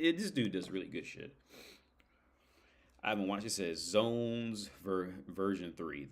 this dude does really good shit. I haven't watched. It says version 3,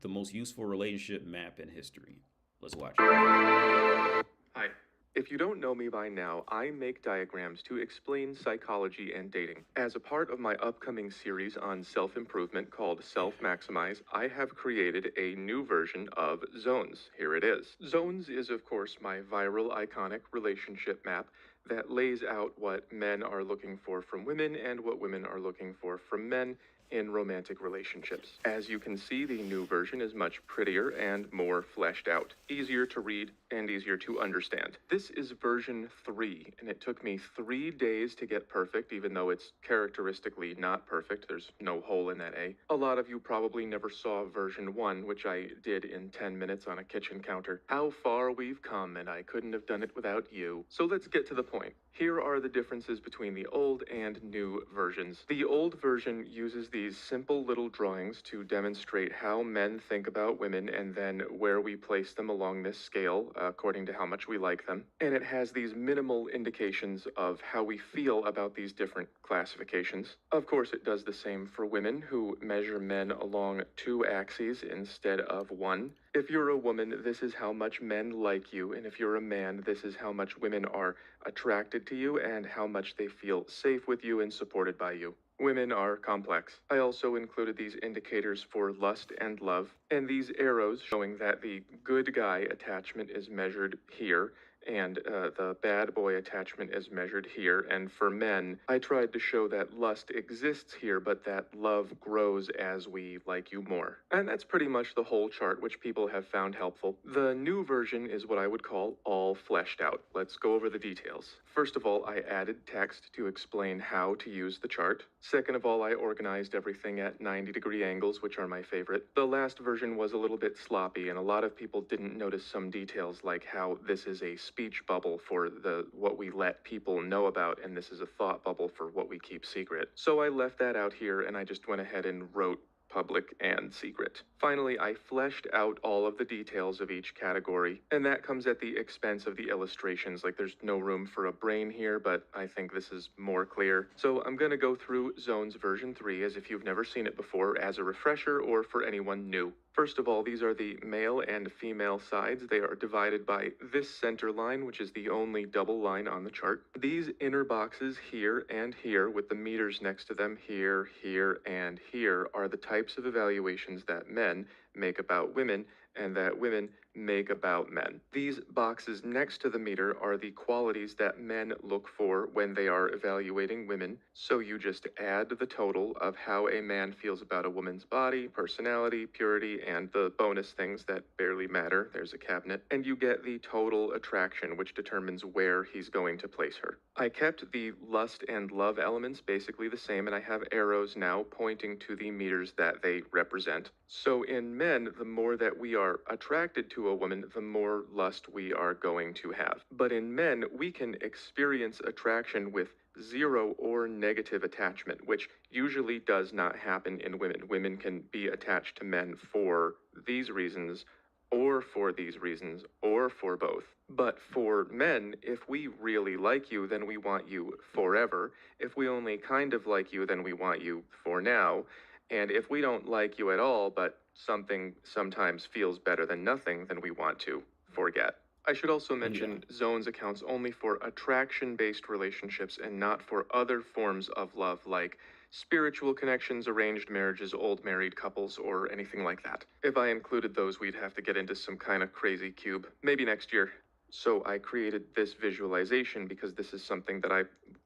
the most useful relationship map in history. Let's watch it. Hi. If you don't know me by now, I make diagrams to explain psychology and dating. As a part of my upcoming series on self-improvement called Self-Maximize, I have created a new version of Zones. Here it is. Zones is, of course, my viral iconic relationship map that lays out what men are looking for from women and what women are looking for from men in romantic relationships. As you can see, the new version is much prettier and more fleshed out, easier to read and easier to understand. This is version 3, and it took me 3 days to get perfect, even though it's characteristically not perfect. There's no hole in that A. A lot of you probably never saw version 1, which I did in 10 minutes on a kitchen counter. How far we've come, and I couldn't have done it without you. So let's get to the point. Here are the differences between the old and new versions. The old version uses these simple little drawings to demonstrate how men think about women and then where we place them along this scale according to how much we like them. And it has these minimal indications of how we feel about these different classifications. Of course, it does the same for women, who measure men along 2 axes instead of 1. If you're a woman, this is how much men like you, and if you're a man, this is how much women are attracted to you and how much they feel safe with you and supported by you. Women are complex. I also included these indicators for lust and love, and these arrows showing that the good guy attachment is measured here, and the bad boy attachment is measured here. And for men, I tried to show that lust exists here, but that love grows as we like you more. And that's pretty much the whole chart, which people have found helpful. The new version is what I would call all fleshed out. Let's go over the details. First of all, I added text to explain how to use the chart. Second of all, I organized everything at 90-degree angles, which are my favorite. The last version was a little bit sloppy, and a lot of people didn't notice some details, like how this is a speech bubble for what we let people know about, and this is a thought bubble for what we keep secret. So I left that out here, and I just went ahead and wrote public and secret. Finally, I fleshed out all of the details of each category, and that comes at the expense of the illustrations. Like, there's no room for a brain here, but I think this is more clear. So I'm gonna go through Zones version 3 as if you've never seen it before, as a refresher or for anyone new. First of all, these are the male and female sides. They are divided by this center line, which is the only double line on the chart. These inner boxes here and here, with the meters next to them here, here, and here, are the types of evaluations that men make about women and that women make about men. These boxes next to the meter are the qualities that men look for when they are evaluating women. So you just add the total of how a man feels about a woman's body, personality, purity, and the bonus things that barely matter. There's a cabinet. And you get the total attraction, which determines where he's going to place her. I kept the lust and love elements basically the same, and I have arrows now pointing to the meters that they represent. So in men, the more that we are attracted to a woman, the more lust we are going to have. But in men, we can experience attraction with 0 or negative attachment, which usually does not happen in women. Women can be attached to men for these reasons, or for these reasons, or for both. But for men, if we really like you, then we want you forever. If we only kind of like you, then we want you for now. And if we don't like you at all, but something sometimes feels better than nothing, then we want to forget. I should also mention Zones accounts only for attraction-based relationships and not for other forms of love, like spiritual connections, arranged marriages, old married couples, or anything like that. If I included those, we'd have to get into some kind of crazy cube. Maybe next year. So I created this visualization because this is something that I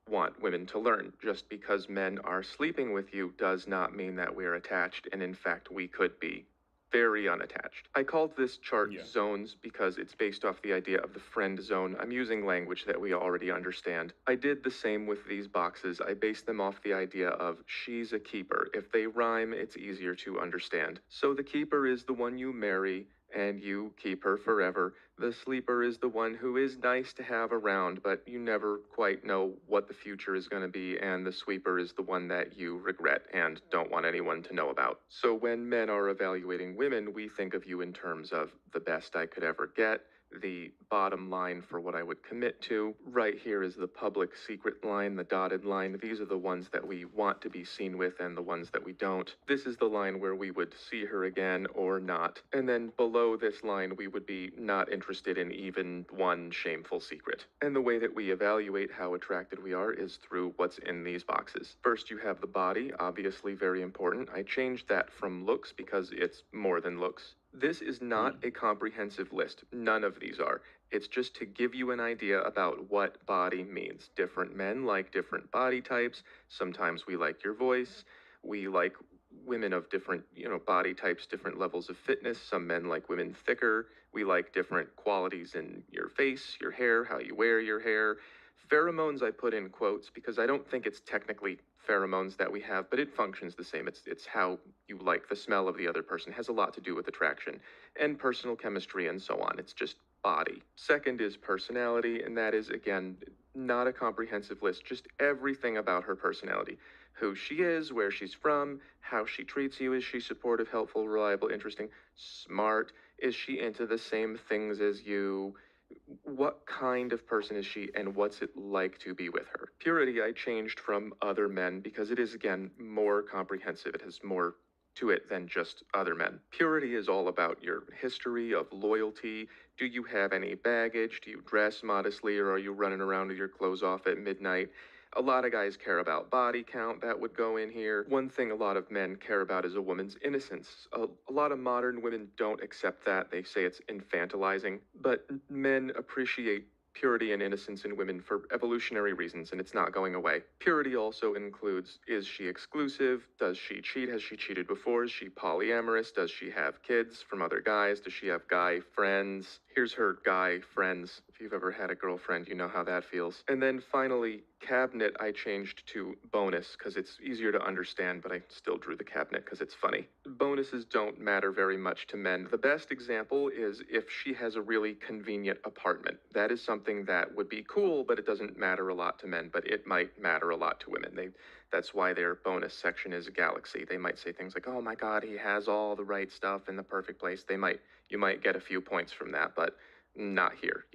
want women to learn. Just because men are sleeping with you does not mean that we're attached, and in fact, we could be very unattached. I called this chart Zones because it's based off the idea of the friend zone. I'm using language that we already understand. I did the same with these boxes. I based them off the idea of she's a keeper. If they rhyme, it's easier to understand. So the keeper is the one you marry, and you keep her forever. The sleeper is the one who is nice to have around, but you never quite know what the future is going to be, and the sweeper is the one that you regret and don't want anyone to know about. So when men are evaluating women, we think of you in terms of the best I could ever get, the bottom line for what I would commit to. Right here is the public secret line, the dotted line. These are the ones that we want to be seen with and the ones that we don't. This is the line where we would see her again or not. And then below this line, we would be not interested in even one shameful secret. And the way that we evaluate how attracted we are is through what's in these boxes. First, you have the body, obviously very important. I changed that from looks because it's more than looks. This is not a comprehensive list. None of these are. It's just to give you an idea about what body means. Different men like different body types. Sometimes we like your voice. We like women of different, body types, different levels of fitness. Some men like women thicker. We like different qualities in your face, your hair, how you wear your hair. Pheromones I put in quotes because I don't think it's technically pheromones that we have, but it functions the same. It's how you like the smell of the other person. It has a lot to do with attraction and personal chemistry and so on. It's just body. Second is personality, and that is, again, not a comprehensive list, just everything about her personality. Who she is, where she's from, how she treats you. Is she supportive, helpful, reliable, interesting, smart? Is she into the same things as you? What kind of person is she and what's it like to be with her? Purity I changed from other men because it is, again, more comprehensive. It has more to it than just other men. Purity is all about your history of loyalty. Do you have any baggage? Do you dress modestly, or are you running around with your clothes off at midnight? A lot of guys care about body count. That would go in here. One thing a lot of men care about is a woman's innocence. A lot of modern women don't accept that. They say it's infantilizing. But men appreciate purity and innocence in women for evolutionary reasons, and it's not going away. Purity also includes, is she exclusive? Does she cheat? Has she cheated before? Is she polyamorous? Does she have kids from other guys? Does she have guy friends? Here's her guy friends. If you've ever had a girlfriend, you know how that feels. And then finally, cabinet I changed to bonus because it's easier to understand, but I still drew the cabinet because it's funny. Bonuses don't matter very much to men. The best example is if she has a really convenient apartment. That is something that would be cool, but it doesn't matter a lot to men, but it might matter a lot to women. That's why their bonus section is a galaxy. They might say things like, oh my God, he has all the right stuff in the perfect place. You might get a few points from that, but not here.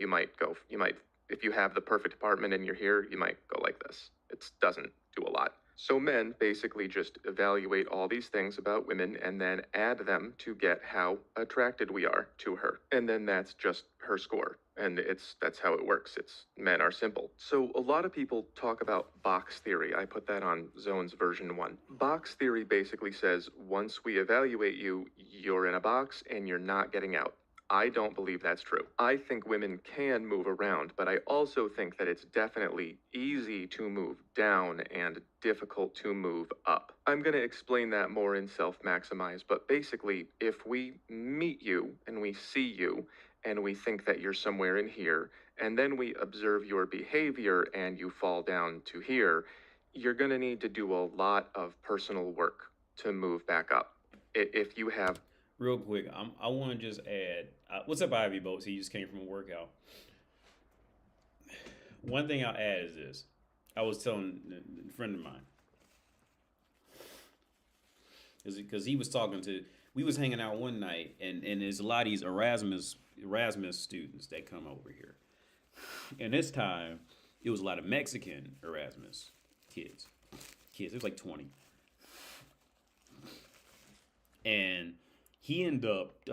If you have the perfect apartment and you're here, you might go like this. It doesn't do a lot. So men basically just evaluate all these things about women and then add them to get how attracted we are to her. And then that's just her score. And that's how it works. Men are simple. So a lot of people talk about box theory. I put that on Zone's version 1. Box theory basically says once we evaluate you, you're in a box and you're not getting out. I don't believe that's true. I think women can move around, but I also think that it's definitely easy to move down and difficult to move up. I'm going to explain that more in Self-Maximize, but basically, if we meet you and we see you and we think that you're somewhere in here, and then we observe your behavior and you fall down to here, you're going to need to do a lot of personal work to move back up. If you have Real quick, I want to just add, what's up, Ivy Boats? He just came from a workout. One thing I'll add is this. I was telling a friend of mine, because he was talking to, we was hanging out one night, and there's a lot of these Erasmus students that come over here. And this time, it was a lot of Mexican Erasmus kids. It was like 20. And he ended up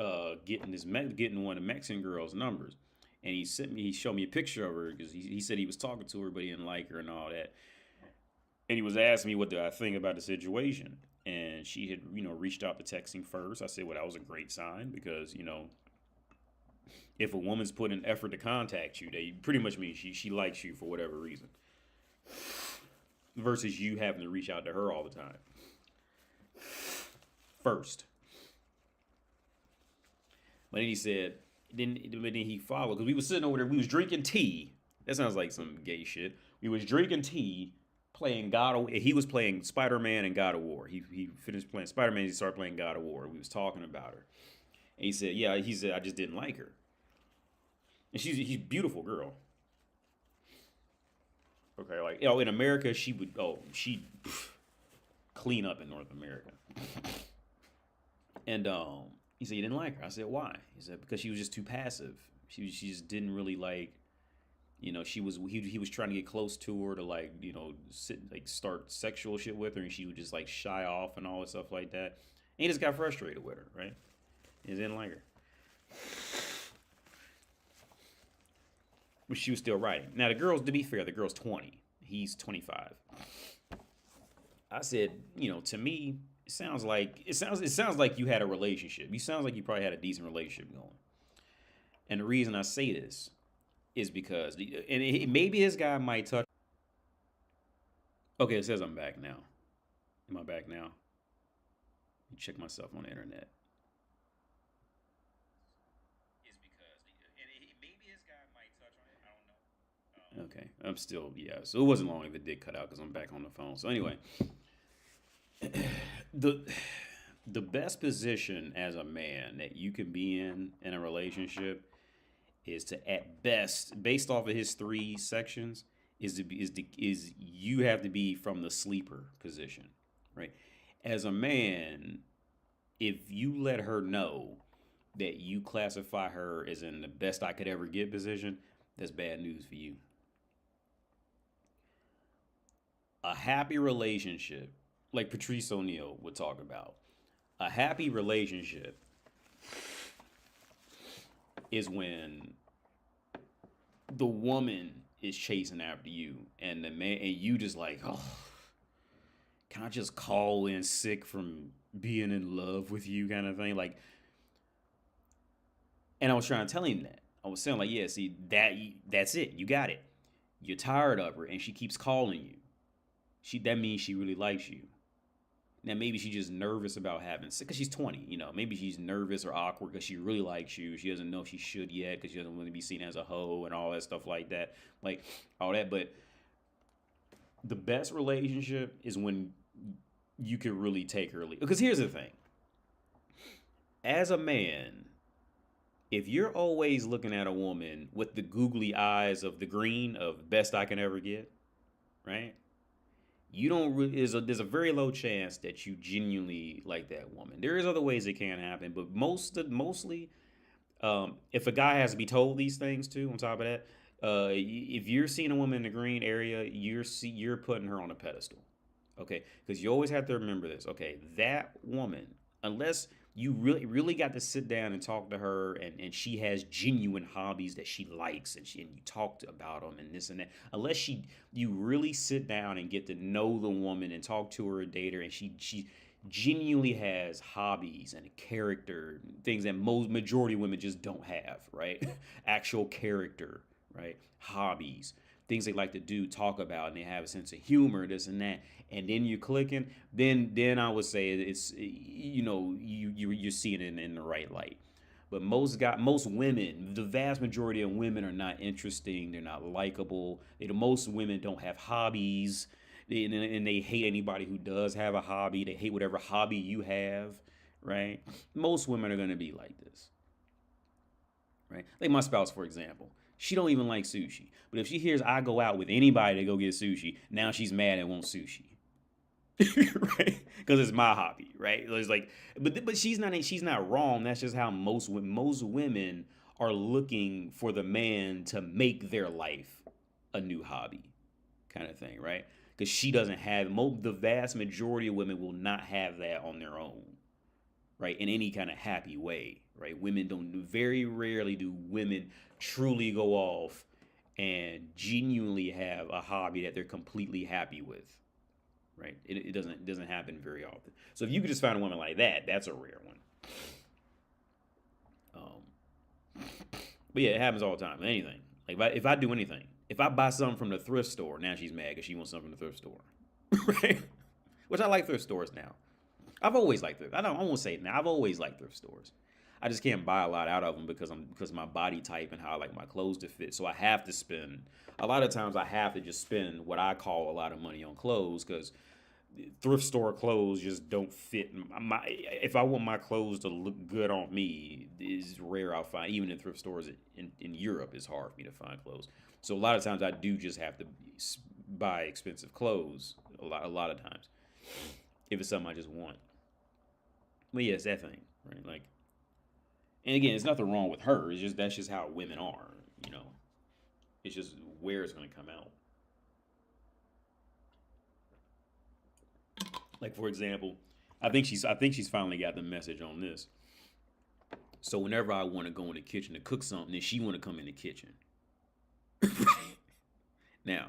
getting one of the Mexican girl's numbers, and he showed me a picture of her because he said he was talking to her, but he didn't like her and all that. And he was asking me what did I think about the situation, and she had reached out to texting first. I said, well, that was a great sign because if a woman's putting effort to contact you, they pretty much mean she likes you for whatever reason, versus you having to reach out to her all the time first. But then he said, then he followed, because we was sitting over there, we was drinking tea. That sounds like some gay shit. We was drinking tea, playing he was playing Spider-Man and God of War. He finished playing Spider-Man, he started playing God of War. We was talking about her. And he said, I just didn't like her. And she's a beautiful girl. Okay, like, in America, she'd clean up in North America. And, he said, you didn't like her. I said, why? He said, because she was just too passive. She just didn't really like, he was trying to get close to her to like, start sexual shit with her, and she would just like shy off and all that stuff like that. And he just got frustrated with her, right? He didn't like her. But she was still writing. Now the girl's, to be fair, the girl's 20. He's 25. I said, to me, it sounds like you had a relationship. You sounds like you probably had a decent relationship going. And the reason I say this is because, maybe this guy might touch. Okay, it says I'm back now. Am I back now? Let me check myself on the internet. Is because, maybe this guy might touch on it. I don't know. Okay, I'm still, yeah. So it wasn't long if it did cut out because I'm back on the phone. So anyway, the the best position as a man that you can be in a relationship is to, at best, based off of his three sections, is you have to be from the sleeper position, right? As a man, if you let her know that you classify her as in the best I could ever get position, that's bad news for you. A happy relationship, like Patrice O'Neal would talk about, a happy relationship is when the woman is chasing after you and the man, and you just like, oh, can I just call in sick from being in love with you, kind of thing. Like, and I was trying to tell him that. I was saying like, yeah, see, that's it. You got it. You're tired of her and she keeps calling you. That means she really likes you. Now maybe she's just nervous about having sex because she's 20. Maybe she's nervous or awkward because she really likes you. She doesn't know if she should yet because she doesn't want to be seen as a hoe and all that stuff like that, like all that. But the best relationship is when you can really take her lead. Because here's the thing: as a man, if you're always looking at a woman with the googly eyes of the green of best I can ever get, right? You don't really, there's a very low chance that you genuinely like that woman. There is other ways it can happen, but mostly, if a guy has to be told these things too, on top of that, if you're seeing a woman in the green area, you're putting her on a pedestal, okay? Because you always have to remember this, okay? That woman, unless you really got to sit down and talk to her, and she has genuine hobbies that she likes, and you talked about them and this and that, unless you really sit down and get to know the woman and talk to her and date her, and she genuinely has hobbies and a character, things that majority of women just don't have, right? Actual character, right? Hobbies, things they like to do, talk about, and they have a sense of humor, this and that, and then you're clicking, then I would say it's, you're seeing it in the right light. But most women, the vast majority of women are not interesting. They're not likable. Most women don't have hobbies, and they hate anybody who does have a hobby. They hate whatever hobby you have, right? Most women are gonna be like this, right? Like my spouse, for example. She don't even like sushi. But if she hears I go out with anybody to go get sushi, now she's mad and wants sushi. Right? Because it's my hobby, right? It's like, but she's not wrong. That's just how most women are looking for the man to make their life a new hobby, kind of thing, right? Because she doesn't have the vast majority of women will not have that on their own, right? In any kind of happy way, right? Women don't very rarely do women truly go off and genuinely have a hobby that they're completely happy with, right? It doesn't happen very often. So if you could just find a woman like that, that's a rare one. But yeah, it happens all the time. Anything, like if I do anything, if I buy something from the thrift store, now she's mad because she wants something from the thrift store, right? Which I like thrift stores now. I've always liked thrift. I won't say it now. I've always liked thrift stores. I just can't buy a lot out of them because of my body type and how I like my clothes to fit. So I have to spend a lot of times. I have to just spend what I call a lot of money on clothes because thrift store clothes just don't fit. If I want my clothes to look good on me, it's rare I'll find. Even in thrift stores in Europe, it's hard for me to find clothes. So a lot of times I do just have to buy expensive clothes. A lot of times, if it's something I just want. But yeah, it's that thing, right? Like, And again, there's nothing wrong with her. It's just that's just how women are, you know. It's just where it's gonna come out. Like for example, I think she's finally got the message on this. So whenever I want to go in the kitchen to cook something, then she want to come in the kitchen. Now,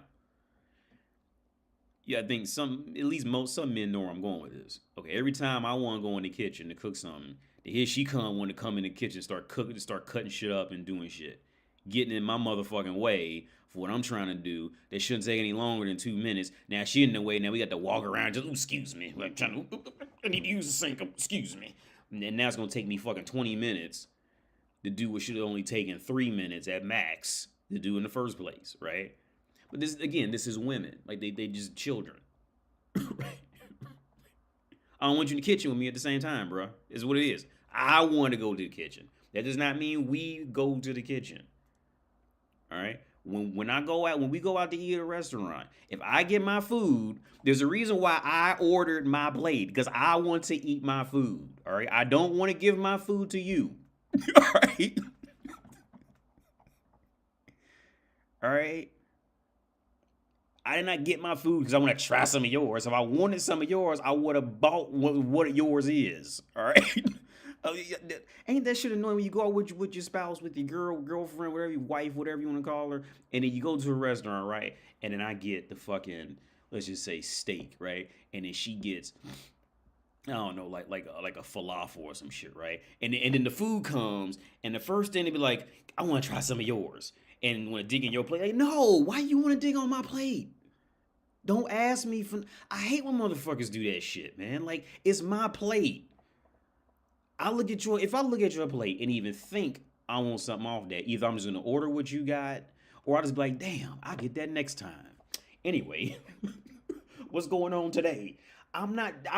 yeah, I think some men know where I'm going with this. Okay, every time I want to go in the kitchen to cook something, here she want to come in the kitchen, start cutting shit up and doing shit, getting in my motherfucking way for what I'm trying to do. That shouldn't take any longer than 2 minutes. Now she in the way. Now we got to walk around. Just excuse me, like trying to. I need to use the sink. Excuse me. And now it's gonna take me fucking 20 minutes to do what should have only taken 3 minutes at max to do in the first place, right? But this is women. Like they just children. Right? I don't want you in the kitchen with me at the same time, bro. Is what it is. I want to go to the kitchen. That does not mean we go to the kitchen. All right. When we go out to eat at a restaurant, if I get my food, there's a reason why I ordered my plate because I want to eat my food. All right. I don't want to give my food to you. All right. All right. I did not get my food because I want to try some of yours. If I wanted some of yours, I would have bought what yours is. All right. Ain't that shit annoying when you go out with your spouse, with your girlfriend, whatever, your wife, whatever you want to call her, and then you go to a restaurant, right? And then I get the fucking, let's just say steak, right? And then she gets, I don't know, like a falafel or some shit, right? And then the food comes, and the first thing they be like, I want to try some of yours, and want to dig in your plate. Like, no, why you want to dig on my plate? Don't ask me for. I hate when motherfuckers do that shit, man. Like, it's my plate. If I look at your plate and even think I want something off that, either I'm just gonna order what you got, or I'll just be like, damn, I'll get that next time. Anyway, what's going on today? I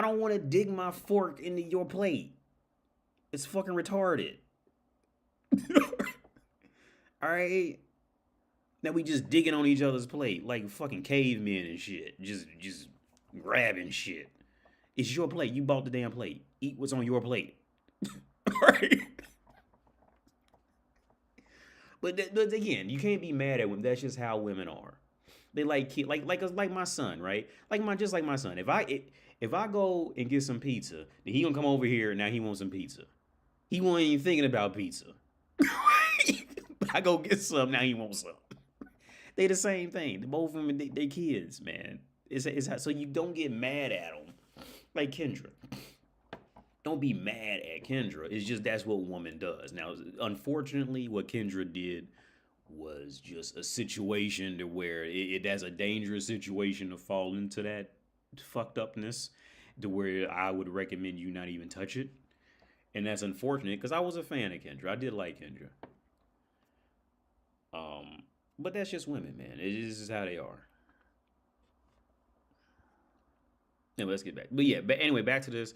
don't want to dig my fork into your plate. It's fucking retarded. All right. Now we just digging on each other's plate like fucking cavemen and shit. Just grabbing shit. It's your plate. You bought the damn plate. Eat what's on your plate. Right? But again, you can't be mad at women. That's just how women are. They like my son, right? Just like my son. If I go and get some pizza, then he gonna come over here and now he wants some pizza. He wasn't even thinking about pizza. But I go get some, now he wants some. They the same thing. Both of them, they kids, man. So you don't get mad at them. Like Kendra. Don't be mad at Kendra. It's just that's what woman does. Now, unfortunately, what Kendra did was just a situation to where that's a dangerous situation to fall into that fucked upness to where I would recommend you not even touch it. And that's unfortunate because I was a fan of Kendra. I did like Kendra. But that's just women, man. This is how they are. Anyway, let's get back. But anyway, back to this.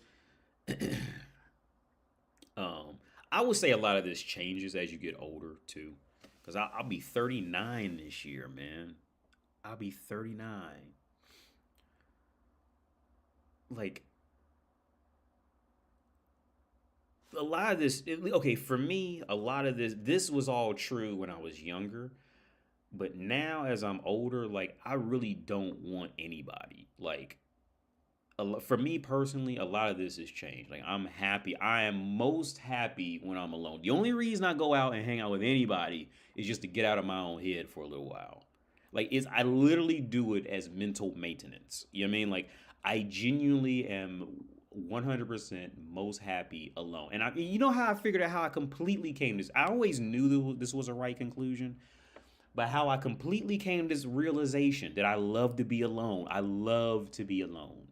I would say a lot of this changes as you get older too, because I'll be 39 this year, man. I'll be 39. Like a lot of this, okay, for me, a lot of this was all true when I was younger, but now as I'm older, like I really don't want anybody. Like for me personally, a lot of this has changed. Like I'm happy. I am most happy when I'm alone. The only reason I go out and hang out with anybody is just to get out of my own head for a little while. Like I literally do it as mental maintenance. You know what I mean? Like I genuinely am 100% most happy alone. And you know how I figured out how I completely came to this? I always knew this was a right conclusion, but how I completely came to this realization that I love to be alone. I love to be alone.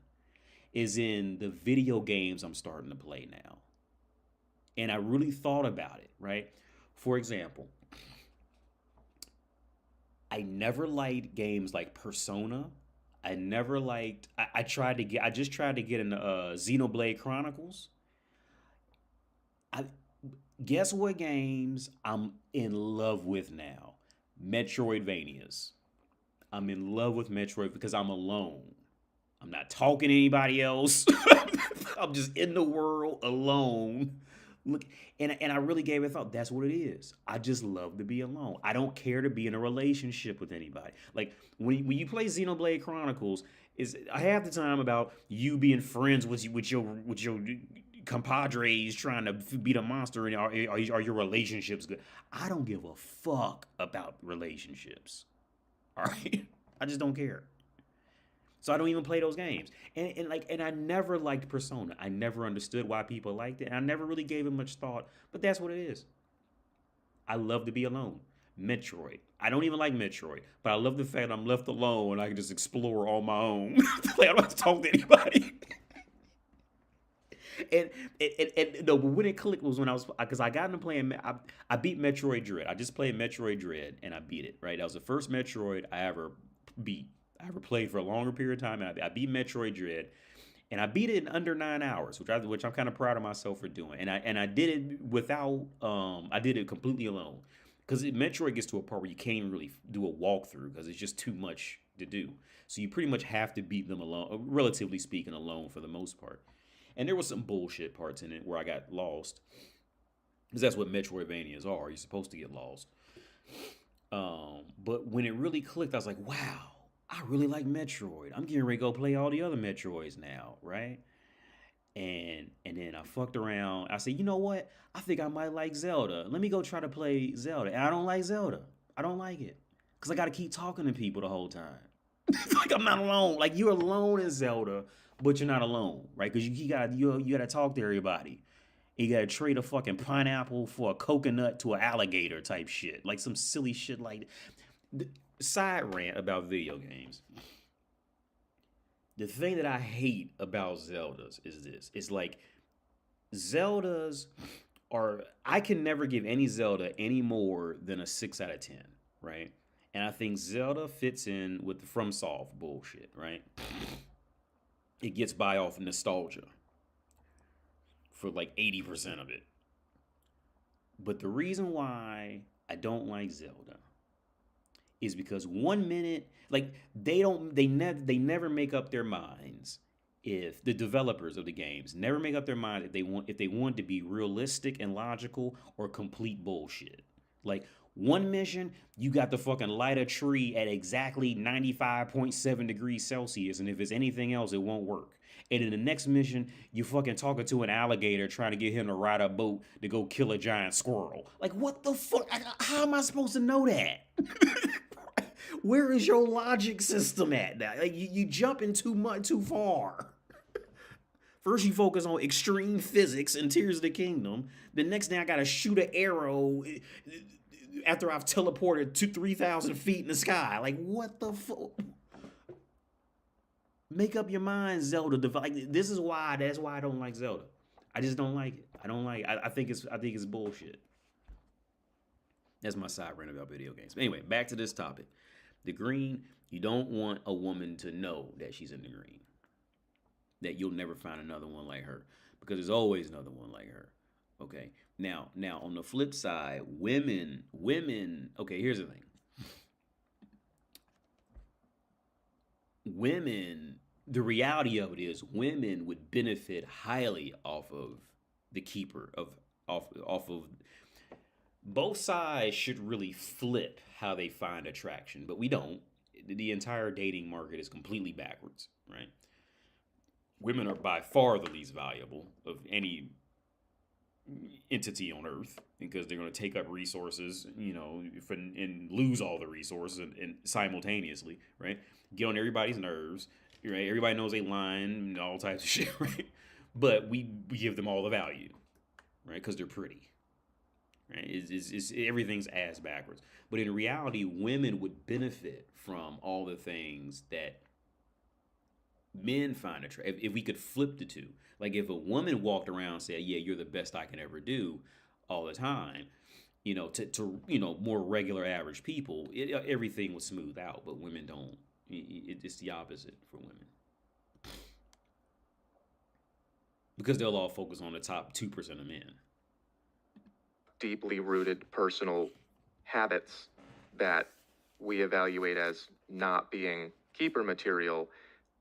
Is in the video games I'm starting to play now. And I really thought about it, right? For example, I never liked games like Persona. I never liked, I just tried to get into Xenoblade Chronicles. I Guess what games I'm in love with now? Metroidvanias. I'm in love with Metroid because I'm alone. I'm not talking to anybody else. I'm just in the world alone, Look, and I really gave it thought. That's what it is. I just love to be alone. I don't care to be in a relationship with anybody. Like when you play Xenoblade Chronicles, is half the time about you being friends with your compadres trying to beat a monster, and are your relationships good? I don't give a fuck about relationships. All right, I just don't care. So I don't even play those games. And I never liked Persona. I never understood why people liked it. And I never really gave it much thought. But that's what it is. I love to be alone. Metroid. I don't even like Metroid, but I love the fact that I'm left alone and I can just explore on my own. Like I don't have to talk to anybody. And no, but when it clicked was when I was because I got into playing. I beat Metroid Dread. I just played Metroid Dread and I beat it. Right, that was the first Metroid I ever beat. I ever played for a longer period of time, and I beat Metroid Dread, and I beat it in under 9 hours, which I'm kind of proud of myself for doing. And I did it without I did it completely alone, because Metroid gets to a part where you can't even really do a walkthrough because it's just too much to do. So you pretty much have to beat them alone, relatively speaking, alone for the most part. And there was some bullshit parts in it where I got lost, because that's what Metroidvanias are. You're supposed to get lost. But when it really clicked, I was like, wow, I really like Metroid. I'm getting ready to go play all the other Metroids now, right? And then I fucked around. I said, you know what? I think I might like Zelda. Let me go try to play Zelda. And I don't like Zelda. I don't like it. Because I got to keep talking to people the whole time. Like I'm not alone. Like you're alone in Zelda, but you're not alone, right? Because you gotta talk to everybody. You gotta trade a fucking pineapple for a coconut to an alligator type shit. Like some silly shit like that. Side rant about video games. The thing that I hate about Zeldas is this. It's like Zeldas are I can never give any Zelda any more than a 6 out of 10, right? And I think Zelda fits in with the FromSoft bullshit, right? It gets by off nostalgia for like 80% of it. But the reason why I don't like Zelda is because 1 minute, like they never make up their minds, if the developers of the games never make up their mind if they want to be realistic and logical or complete bullshit. Like one mission, you got to fucking light a tree at exactly 95.7 degrees Celsius, and if it's anything else, it won't work. And in the next mission, you fucking talking to an alligator trying to get him to ride a boat to go kill a giant squirrel. Like, what the fuck? How am I supposed to know that? Where is your logic system at now? Like, you jumping too far. First, you focus on extreme physics and Tears of the Kingdom. The next thing, I gotta shoot an arrow after I've teleported to 3,000 feet in the sky. Like, what the fuck? Make up your mind, Zelda. Like, this is why. That's why I don't like Zelda. I just don't like it. I don't like it. I think it's bullshit. That's my side rant about video games. But anyway, back to this topic. The green. You don't want a woman to know that she's in the green. That you'll never find another one like her, because there's always another one like her. Okay. Now on the flip side, women. Okay, here's the thing. Women, the reality of it is, women would benefit highly off of the keeper off of. Both sides should really flip how they find attraction, but we don't. The entire dating market is completely backwards, right? Women are by far the least valuable of any entity on Earth, because they're going to take up resources, and lose all the resources and simultaneously, right? Get on everybody's nerves, right? Everybody knows they lying and all types of shit, right? But we give them all the value, right? Because they're pretty, right? It's everything's ass backwards. But in reality, women would benefit from all the things that men find attractive. If we could flip the two, like if a woman walked around and said, "Yeah, you're the best I can ever do," all the time, to more regular average people, everything would smooth out. But women don't. It's the opposite for women, because they'll all focus on the top 2% of men. Deeply rooted personal habits that we evaluate as not being keeper material,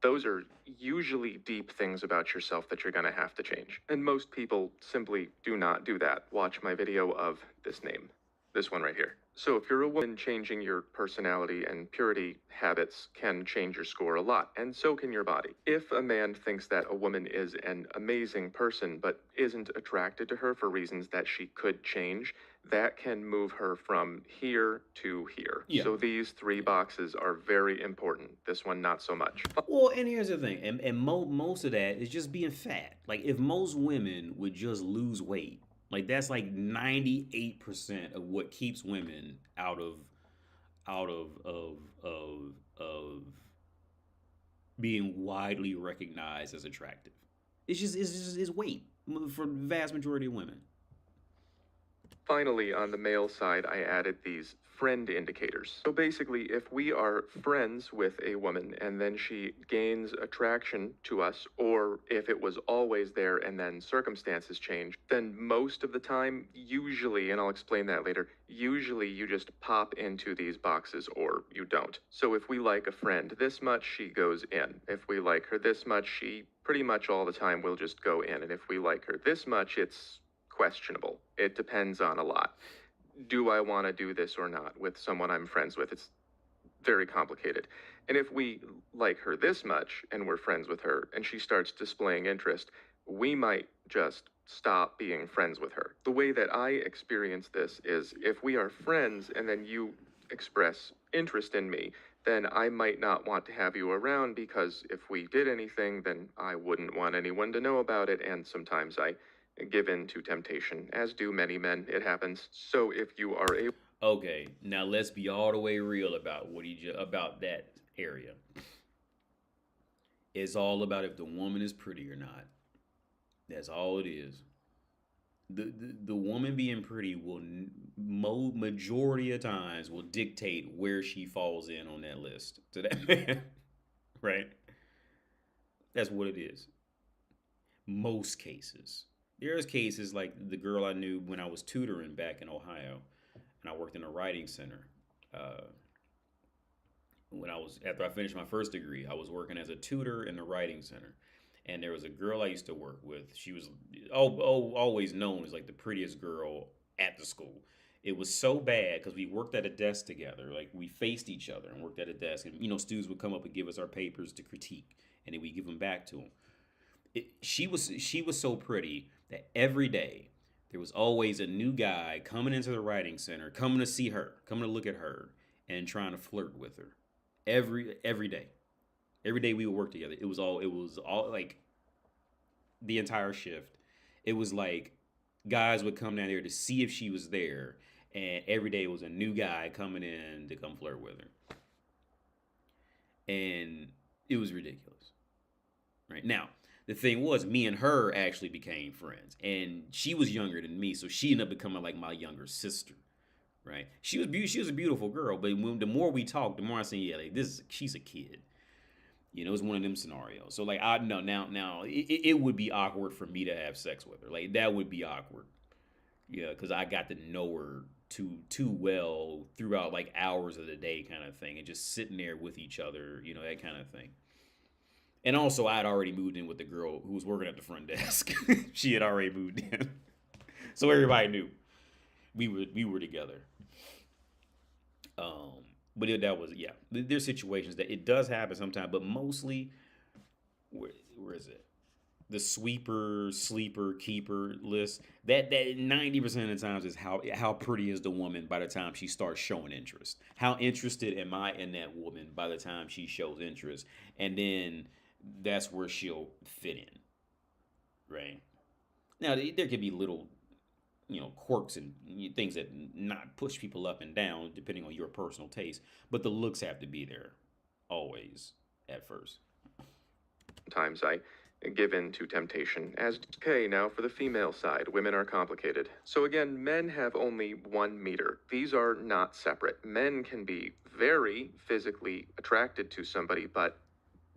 Those are usually deep things about yourself that you're going to have to change. And most people simply do not do that. Watch my video of this name, this one right here. So if you're a woman, changing your personality and purity habits can change your score a lot, and so can your body. If a man thinks that a woman is an amazing person but isn't attracted to her for reasons that she could change, that can move her from here to here. Yeah. So these three boxes are very important. This one, not so much. Well, and here's the thing, and most of that is just being fat. Like if most women would just lose weight, like that's like 98% of what keeps women out of being widely recognized as attractive. It's weight for the vast majority of women. Finally, on the male side, I added these friend indicators. So basically, if we are friends with a woman and then she gains attraction to us, or if it was always there and then circumstances change, then most of the time, usually, and I'll explain that later, usually you just pop into these boxes or you don't. So if we like a friend this much, she goes in. If we like her this much, she pretty much all the time will just go in. And if we like her this much, it's questionable. It depends on a lot. Do I want to do this or not with someone I'm friends with? It's very complicated. And if we like her this much and we're friends with her and she starts displaying interest, we might just stop being friends with her. The way that I experience this is if we are friends and then you express interest in me, then I might not want to have you around, because if we did anything, then I wouldn't want anyone to know about it, and sometimes I give in to temptation, as do many men. It happens. So if you are a Okay, now let's be all the way real about about that area. It's all about if the woman is pretty or not. That's all it is. The woman being pretty will majority of times will dictate where she falls in on that list to that man, right? That's what it is. Most cases. There's cases like the girl I knew when I was tutoring back in Ohio, and I worked in a writing center. Uh, when I was After I finished my first degree, I was working as a tutor in the writing center, and there was a girl I used to work with. She was always known as like the prettiest girl at the school. It was so bad because we worked at a desk together. Like we faced each other and worked at a desk, and students would come up and give us our papers to critique, and then we give them back to them. She was so pretty that every day there was always a new guy coming into the writing center, coming to see her, coming to look at her, and trying to flirt with her. Every day, every day we would work together. It was all like the entire shift. It was like guys would come down there to see if she was there, and every day it was a new guy coming in to come flirt with her, and it was ridiculous. Right now, the thing was, me and her actually became friends, and she was younger than me, so she ended up becoming like my younger sister. Right? She was a beautiful girl, but the more we talked, the more I said, yeah, like she's a kid. It was one of them scenarios. So like I know now it would be awkward for me to have sex with her. Like that would be awkward. Yeah, because I got to know her too well throughout like hours of the day, kind of thing, and just sitting there with each other, that kind of thing. And also, I had already moved in with the girl who was working at the front desk. She had already moved in, so everybody knew we were together. That was, yeah. There's situations that it does happen sometimes, but mostly, where is it? The sweeper, sleeper, keeper list. That 90% of the times is how pretty is the woman by the time she starts showing interest. How interested am I in that woman by the time she shows interest, and then that's where she'll fit in, right? Now there could be little quirks and things that not push people up and down depending on your personal taste, but the looks have to be there always at first. Times I give in to temptation. Okay, now for the female side, women are complicated. So again, men have only one meter. These are not separate. Men can be very physically attracted to somebody, but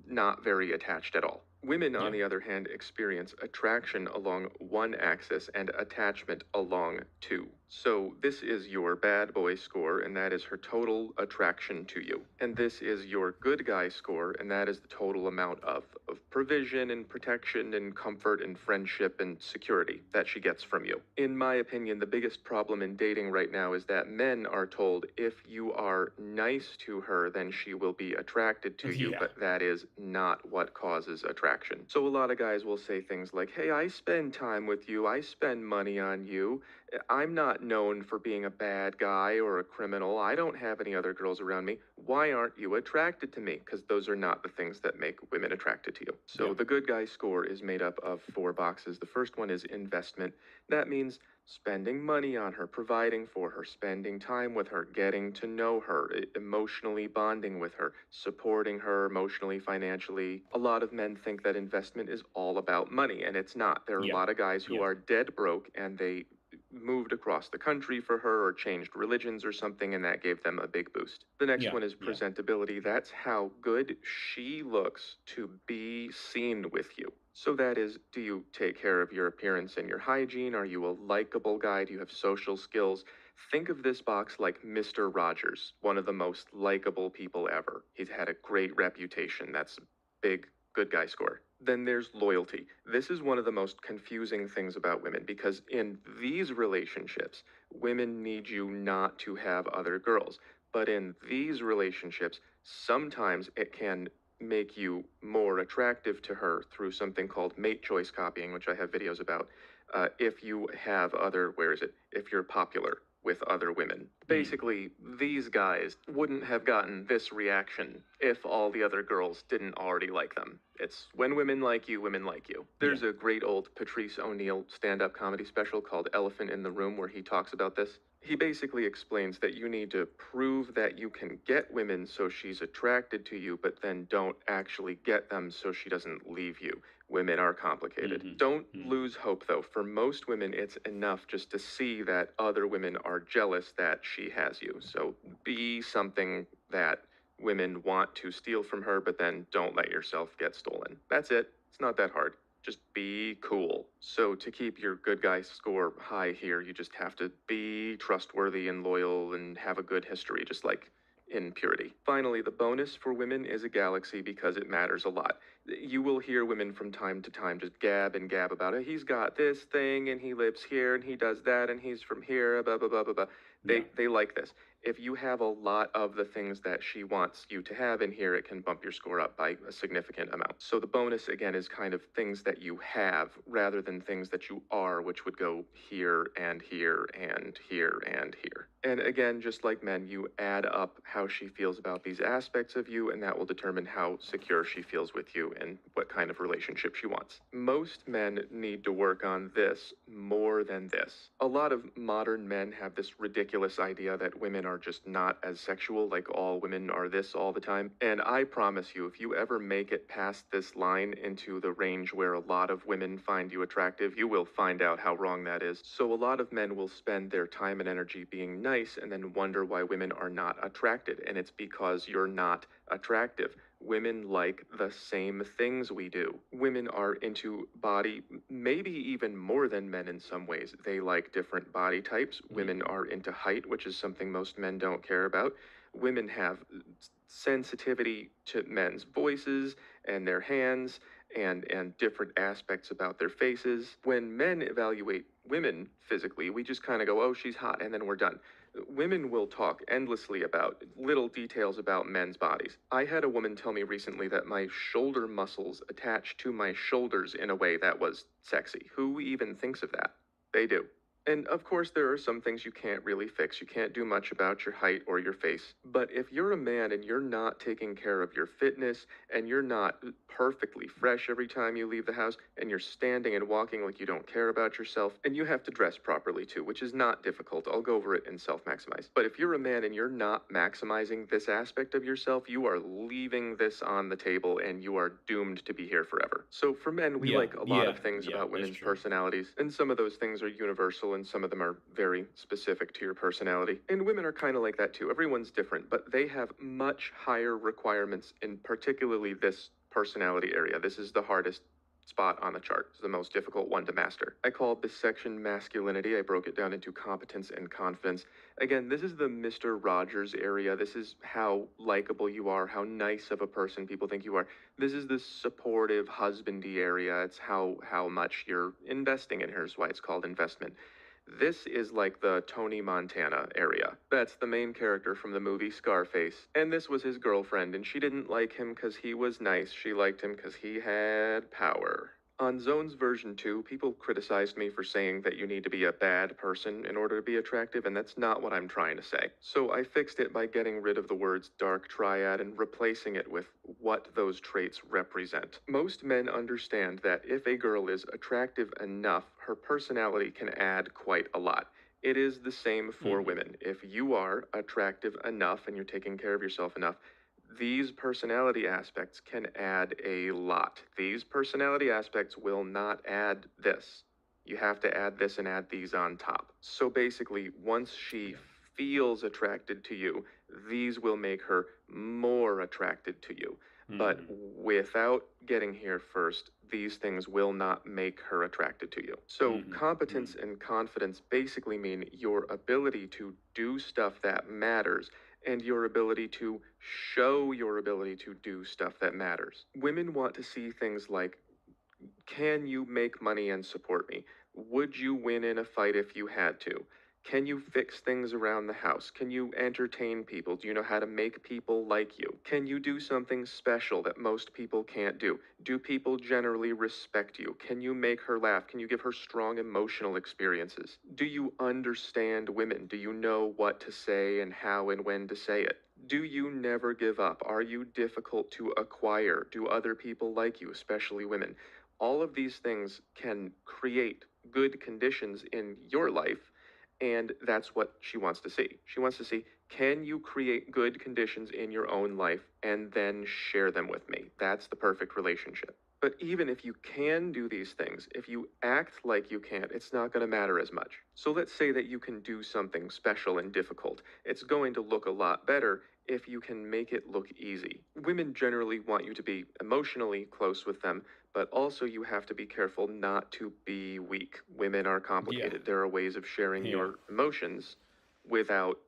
not very attached at all. Women, on Yeah. the other hand, experience attraction along one axis and attachment along two. So this is your bad boy score, and that is her total attraction to you. And this is your good guy score, and that is the total amount of provision and protection and comfort and friendship and security that she gets from you. In my opinion, the biggest problem in dating right now is that men are told if you are nice to her, then she will be attracted to you, Yeah. but that is not what causes attraction. So a lot of guys will say things like, hey, I spend time with you, I spend money on you, I'm not known for being a bad guy or a criminal, I don't have any other girls around me, why aren't you attracted to me? Because those are not the things that make women attracted to you. So Yeah. the good guy score is made up of 4 boxes. The first one is investment. That means spending money on her, providing for her, spending time with her, getting to know her, emotionally bonding with her, supporting her emotionally, financially. A lot of men think that investment is all about money, and it's not. There are a Yeah. lot of guys who Yeah. are dead broke and they moved across the country for her or changed religions or something, and that gave them a big boost. The next Yeah. one is Yeah. presentability. That's how good she looks to be seen with you. So that is, do you take care of your appearance and your hygiene? Are you a likable guy? Do you have social skills? Think of this box like Mr. Rogers, one of the most likable people ever. He's had a great reputation. That's big good guy score. Then there's loyalty. This is one of the most confusing things about women because in these relationships, women need you not to have other girls. But in these relationships, sometimes it can make you more attractive to her through something called mate choice copying, which I have videos about. If you have other, where is it? If you're popular with other women. Basically, these guys wouldn't have gotten this reaction if all the other girls didn't already like them. It's when women like you, women like you. There's a great old Patrice O'Neill stand-up comedy special called Elephant in the Room where he talks about this. He basically explains that you need to prove that you can get women so she's attracted to you, but then don't actually get them so she doesn't leave you. Women are complicated. Don't lose hope though. For most women, it's enough just to see that other women are jealous that she has you. So be something that women want to steal from her, but then don't let yourself get stolen. That's it. It's not that hard. Just be cool. So to keep your good guy score high here, you just have to be trustworthy and loyal and have a good history, just like in purity. Finally, the bonus for women is a galaxy because it matters a lot. You will hear women from time to time just gab and gab about it. He's got this thing and he lives here and he does that and he's from here, blah, blah, blah, blah, blah. They like this. If you have a lot of the things that she wants you to have in here, it can bump your score up by a significant amount. So the bonus, again, is kind of things that you have rather than things that you are, which would go here and here and here and here. And again, just like men, you add up how she feels about these aspects of you, and that will determine how secure she feels with you and what kind of relationship she wants. Most men need to work on this more than this. A lot of modern men have this ridiculous idea that women are just not as sexual, like all women are this all the time. And I promise you, if you ever make it past this line into the range where a lot of women find you attractive, you will find out how wrong that is. So a lot of men will spend their time and energy being nice and then wonder why women are not attracted. And it's because you're not attractive. Women like the same things we do. Women are into body, maybe even more than men in some ways. They like different body types. Women are into height, which is something most men don't care about. Women have sensitivity to men's voices and their hands and different aspects about their faces. When men evaluate women physically, we just kind of go, oh, she's hot, and then we're done. Women will talk endlessly about little details about men's bodies. I had a woman tell me recently that my shoulder muscles attached to my shoulders in a way that was sexy. Who even thinks of that? They do. And of course, there are some things you can't really fix. You can't do much about your height or your face. But if you're a man and you're not taking care of your fitness and you're not perfectly fresh every time you leave the house and you're standing and walking like you don't care about yourself, and you have to dress properly too, which is not difficult. I'll go over it in self-maximize. But if you're a man and you're not maximizing this aspect of yourself, you are leaving this on the table and you are doomed to be here forever. So for men, we like a lot of things about women's personalities, and some of those things are universal and some of them are very specific to your personality. And women are kind of like that too. Everyone's different, but they have much higher requirements in particularly this personality area. This is the hardest spot on the chart. It's the most difficult one to master. I called this section masculinity. I broke it down into competence and confidence. Again, this is the Mr. Rogers area. This is how likable you are, how nice of a person people think you are. This is the supportive husbandy area. It's how much you're investing in her. Is why it's called investment. This is like the Tony Montana area. That's the main character from the movie Scarface. And this was his girlfriend, and she didn't like him because he was nice. She liked him because he had power. On Zones version 2, people criticized me for saying that you need to be a bad person in order to be attractive, and that's not what I'm trying to say. So I fixed it by getting rid of the words dark triad and replacing it with what those traits represent. Most men understand that if a girl is attractive enough, her personality can add quite a lot. It is the same for women. If you are attractive enough and you're taking care of yourself enough, these personality aspects can add a lot. These personality aspects will not add this. You have to add this and add these on top. So basically, once she feels attracted to you, these will make her more attracted to you. But without getting here first, these things will not make her attracted to you. So competence and confidence basically mean your ability to do stuff that matters and your ability to show your ability to do stuff that matters. Women want to see things like, can you make money and support me? Would you win in a fight if you had to? Can you fix things around the house? Can you entertain people? Do you know how to make people like you? Can you do something special that most people can't do? Do people generally respect you? Can you make her laugh? Can you give her strong emotional experiences? Do you understand women? Do you know what to say and how and when to say it? Do you never give up? Are you difficult to acquire? Do other people like you, especially women? All of these things can create good conditions in your life. And that's what she wants to see. She wants to see, can you create good conditions in your own life and then share them with me? That's the perfect relationship. But even if you can do these things, if you act like you can't, it's not going to matter as much. So let's say that you can do something special and difficult. It's going to look a lot better if you can make it look easy. Women generally want you to be emotionally close with them, but also you have to be careful not to be weak. Women are complicated. There are ways of sharing your emotions without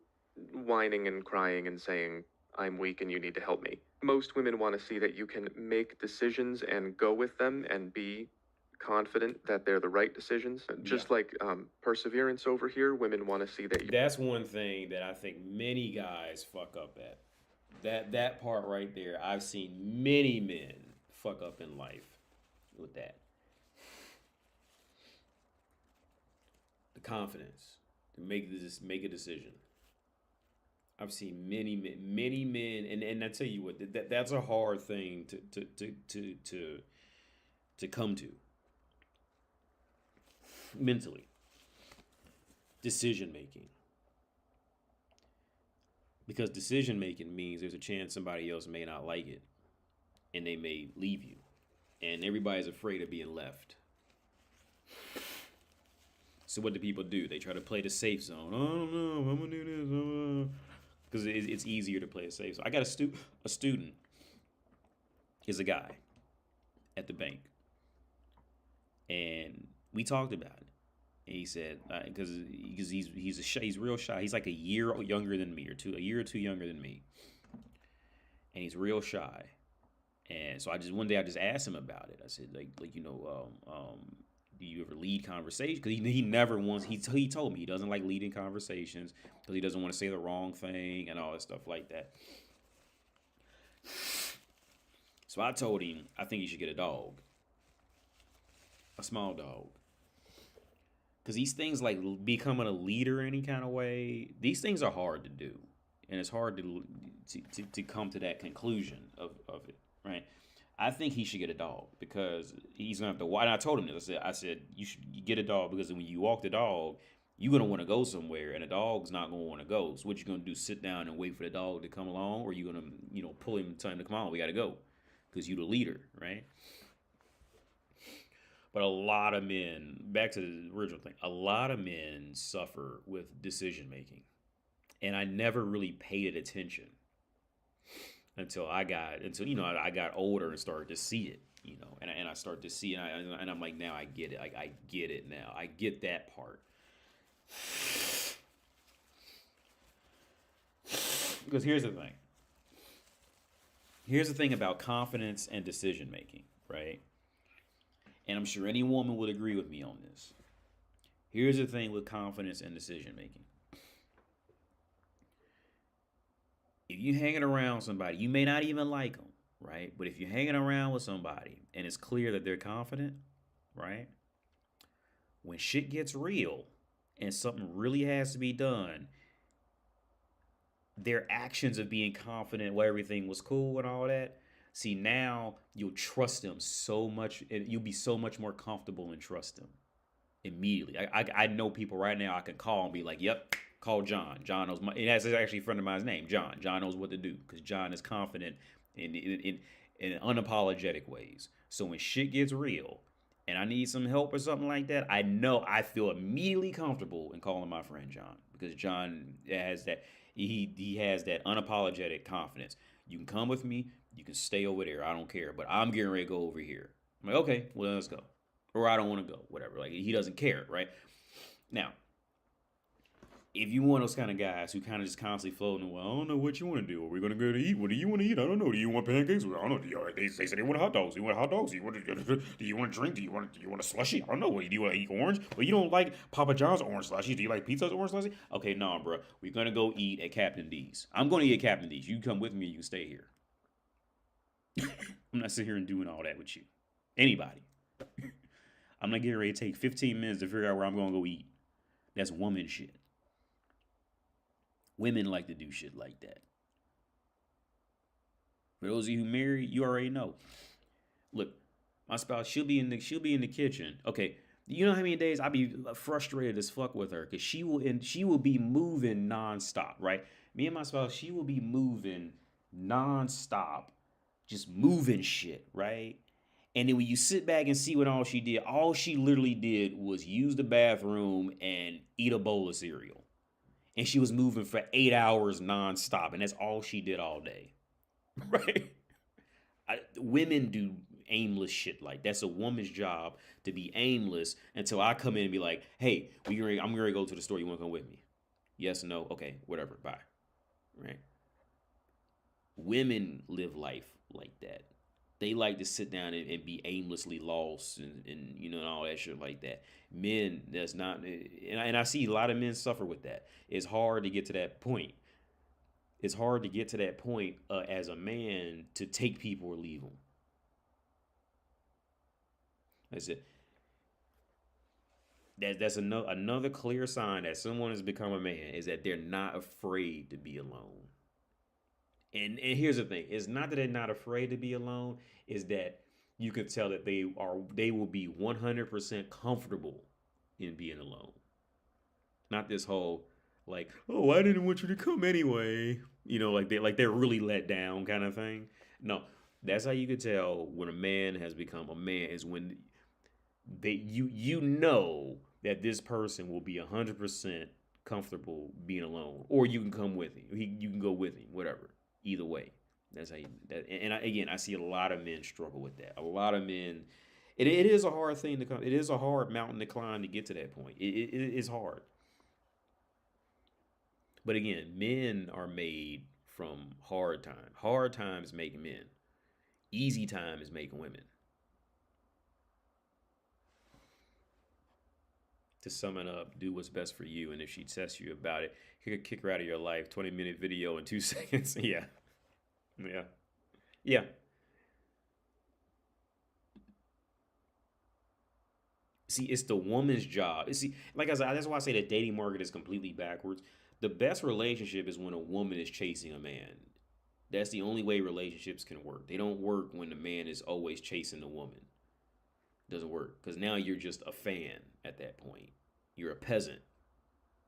whining and crying and saying, I'm weak and you need to help me. Most women want to see that you can make decisions and go with them and be confident that they're the right decisions. Just like perseverance over here, women want to see that you... That's one thing that I think many guys fuck up at. That part right there, I've seen many men fuck up in life with that. The confidence to make a decision. I've seen many men, and I tell you what, that's a hard thing to come to mentally. Decision making, because decision making means there's a chance somebody else may not like it, and they may leave you, and everybody's afraid of being left. So what do people do? They try to play the safe zone. Oh, I don't know, I'm gonna do this. Because it's easier to play a safe zone. I got a student is a guy at the bank. And we talked about it. And he said, because he's real shy. He's like a year younger than me, a year or two younger than me. And he's real shy. And so one day I just asked him about it. I said, do you ever lead conversations? Because he never wants, he told me he doesn't like leading conversations because he doesn't want to say the wrong thing and all that stuff like that. So I told him, I think he should get a dog. A small dog. Because these things like becoming a leader any kind of way, these things are hard to do. And it's hard to come to that conclusion of it, right? I think he should get a dog because he's gonna have to. And I told him this. I said you should get a dog because when you walk the dog, you're gonna want to go somewhere, and the dog's not gonna want to go. So what you gonna do? Sit down and wait for the dog to come along, or you gonna pull him and tell him to come on? We gotta go because you're the leader, right? But a lot of men, back to the original thing, a lot of men suffer with decision making, and I never really paid it attention I got older and started to see it, and I start to see it, and I'm like, now I get it. Like, I get it now. I get that part. Because here's the thing about confidence and decision making, right? And I'm sure any woman would agree with me on this. Here's the thing with confidence and decision making. If you're hanging around somebody, you may not even like them, right? But if you're hanging around with somebody and it's clear that they're confident, right? When shit gets real and something really has to be done, their actions of being confident where everything was cool and all that, see, now you'll trust them so much, and you'll be so much more comfortable and trust them immediately. I know people right now I can call and be like, yep, call John. John knows it has actually a friend of mine's name, John. John knows what to do because John is confident in unapologetic ways. So when shit gets real and I need some help or something like that, I feel immediately comfortable in calling my friend John because John has that he has that unapologetic confidence. You can come with me, you can stay over there. I don't care, but I'm getting ready to go over here. I'm like, okay, well, let's go. Or I don't want to go, whatever. Like, he doesn't care, right? Now, if you one of those kind of guys who kind of just constantly floating, well, I don't know what you want to do. Are we going to go to eat? What do you want to eat? I don't know. Do you want pancakes? I don't know. They said they want hot dogs. Do you want hot dogs? Do you want to drink? Do you want a slushie? I don't know. Do you want to eat orange? Well, you don't like Papa John's orange slushies. Do you like pizza's orange slushy? Okay, no, bro. We're going to go eat at Captain D's. I'm going to eat at Captain D's. You come with me, you can stay here. I'm not sitting here and doing all that with you. Anybody. I'm not getting ready to take 15 minutes to figure out where I'm going to go eat. That's woman shit. Women like to do shit like that. For those of you who married, you already know. Look, my spouse, she'll be in the kitchen. Okay, you know how many days I be frustrated as fuck with her because she will be moving nonstop, right? Me and my spouse, she will be moving nonstop, just moving shit, right? And then when you sit back and see what all she literally did was use the bathroom and eat a bowl of cereal. And she was moving for 8 hours nonstop, and that's all she did all day, right? Women do aimless shit like that's a woman's job to be aimless until I come in and be like, hey, I'm gonna go to the store. You want to come with me? Yes, no, okay, whatever, bye. Right? Women live life like that. They like to sit down and be aimlessly lost and all that shit like that. Men, that's not, and I see a lot of men suffer with that. It's hard to get to that point. It's hard to get to that point as a man to take people or leave them. That's it. That's another clear sign that someone has become a man is that they're not afraid to be alone. And here's the thing: it's not that they're not afraid to be alone; is that you can tell that they will be 100% comfortable in being alone. Not this whole like, oh, I didn't want you to come anyway. They're really let down kind of thing. No, that's how you can tell when a man has become a man is when you know that this person will be 100% comfortable being alone, or you can come with him. You can go with him, whatever. Either way, that's how you. Again, I see a lot of men struggle with that. A lot of men. It is a hard thing to come. It is a hard mountain to climb to get to that point. It is hard. But again, men are made from hard times. Hard times make men. Easy times make women. To sum it up, do what's best for you, and if she tests you about it, kick her out of your life. 20-minute video in 2 seconds. Yeah, yeah, yeah. See, it's the woman's job. See, like I said, that's why I say the dating market is completely backwards. The best relationship is when a woman is chasing a man. That's the only way relationships can work. They don't work when the man is always chasing the woman. Doesn't work because now you're just a fan at that point. You're a peasant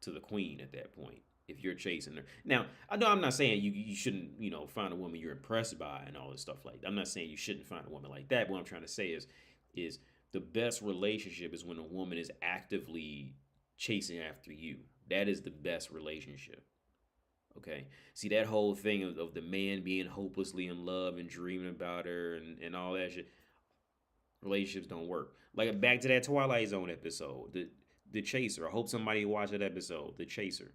to the queen at that point if you're chasing her. Now, I know I'm not saying you shouldn't find a woman you're impressed by and all this stuff like that. I'm not saying you shouldn't find a woman like that. What I'm trying to say is the best relationship is when a woman is actively chasing after you. That is the best relationship. Okay. See that whole thing of the man being hopelessly in love and dreaming about her and all that shit. Relationships don't work. Like back to that Twilight Zone episode, the Chaser. I hope somebody watched that episode, The Chaser.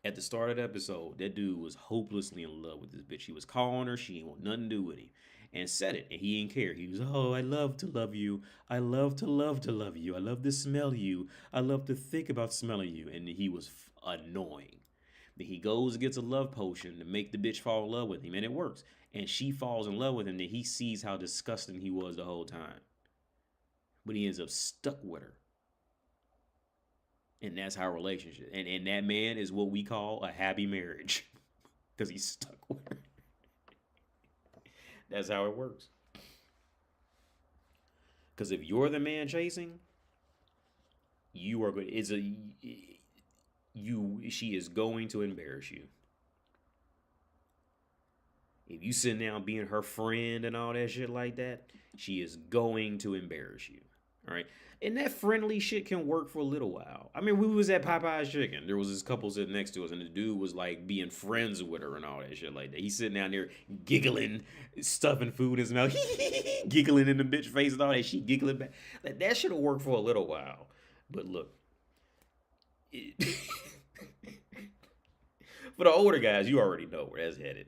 At the start of the episode, that dude was hopelessly in love with this bitch. He was calling her, she didn't want nothing to do with him. And said it, and he didn't care. He was, oh, I love to love you. I love to love you. I love to smell you. I love to think about smelling you. And he was annoying. Then he goes and gets a love potion to make the bitch fall in love with him, and it works. And she falls in love with him, then he sees how disgusting he was the whole time. But he ends up stuck with her. And that's our relationship. And that man is what we call a happy marriage. Because he's stuck with her. That's how it works. Because if you're the man chasing, you are going. It's a you. She is going to embarrass you. If you sit down being her friend and all that shit like that, she is going to embarrass you. All right. And that friendly shit can work for a little while. I mean, we was at Popeye's Chicken. There was this couple sitting next to us, and the dude was like being friends with her and all that shit like that. He's sitting down there giggling, stuffing food in his mouth, giggling in the bitch face and all that. She giggling back. Like, that should have worked for a little while. But look, for the older guys, you already know where that's headed.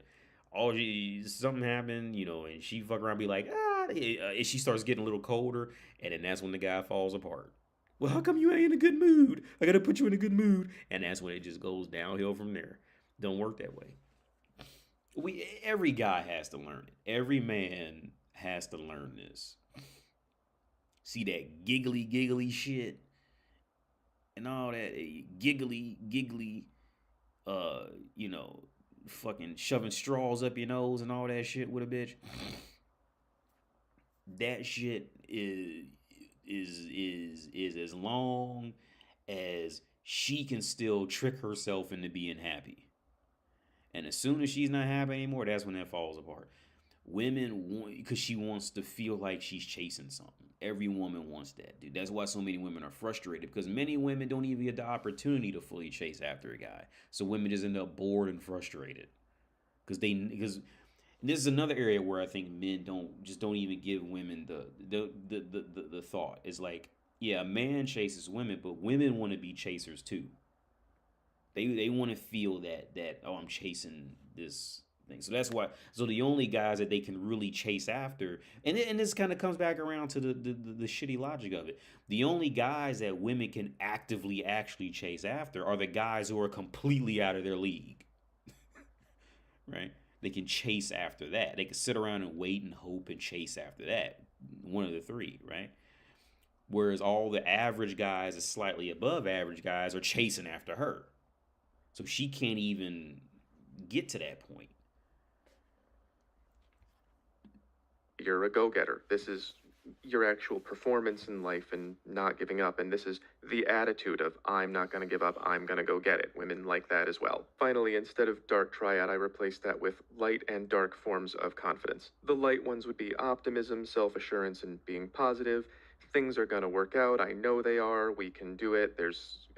Something happened, and she fuck around, be like, and she starts getting a little colder, and then that's when the guy falls apart. Well, how come you ain't in a good mood? I gotta put you in a good mood, and that's when it just goes downhill from there. Don't work that way. Every guy has to learn it. Every man has to learn this. See that giggly shit and all that giggly, uh, you know, fucking shoving straws up your nose and all that shit with a bitch. That shit is as long as she can still trick herself into being happy. And as soon as she's not happy anymore, that's when that falls apart. Women want, because she wants to feel like she's chasing something. Every woman wants that, dude. That's why so many women are frustrated, because many women don't even get the opportunity to fully chase after a guy. So women just end up bored and frustrated because this is another area where I think men don't even give women the thought. It's like, yeah, a man chases women, but women want to be chasers too. They want to feel that oh, I'm chasing this thing. So that's why. So the only guys that they can really chase after, and this kind of comes back around to the shitty logic of it. The only guys that women can actively actually chase after are the guys who are completely out of their league, right? They can chase after that. They can sit around and wait and hope and chase after that. One of the three, right? Whereas all the average guys, the slightly above average guys, are chasing after her. So she can't even get to that point. You're a go-getter. This is your actual performance in life and not giving up. And this is the attitude of, I'm not going to give up, I'm going to go get it. Women like that as well. Finally, instead of dark triad, I replaced that with light and dark forms of confidence. The light ones would be optimism, self-assurance, and being positive. Things are going to work out. I know they are. We can do it.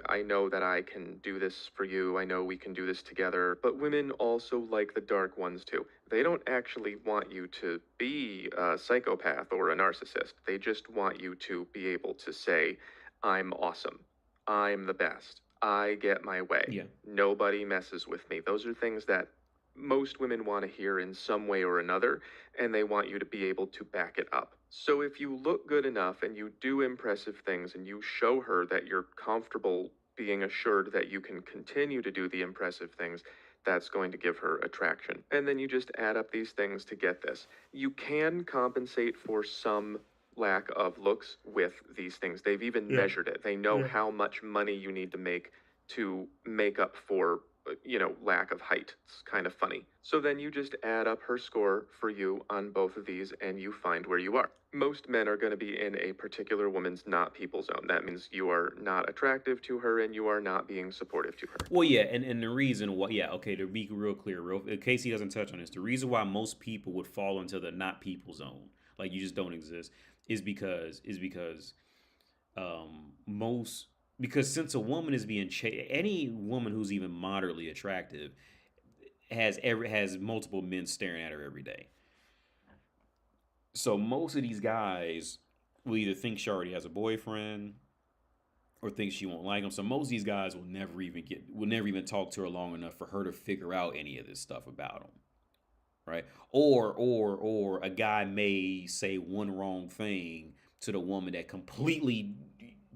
I know that I can do this for you. I know we can do this together. But women also like the dark ones too. They don't actually want you to be a psychopath or a narcissist. They just want you to be able to say, I'm awesome. I'm the best. I get my way. Yeah. Nobody messes with me. Those are things that most women want to hear in some way or another, and they want you to be able to back it up. So if you look good enough and you do impressive things and you show her that you're comfortable being assured that you can continue to do the impressive things, that's going to give her attraction. And then you just add up these things to get this. You can compensate for some lack of looks with these things. They've even measured it. They know how much money you need to make up for lack of height. It's kind of funny. So then you just add up her score for you on both of these and you find where you are. Most men are going to be in a particular woman's not people zone. That means you are not attractive to her and you are not being supportive to her. Well, yeah, and the reason why, yeah, okay, to be real clear, in case he doesn't touch on this, the reason why most people would fall into the not people zone, like you just don't exist, is because most because since a woman is being any woman who's even moderately attractive has multiple men staring at her every day. So most of these guys will either think she already has a boyfriend or think she won't like him. So most of these guys will never even talk to her long enough for her to figure out any of this stuff about him, right? Or a guy may say one wrong thing to the woman that completely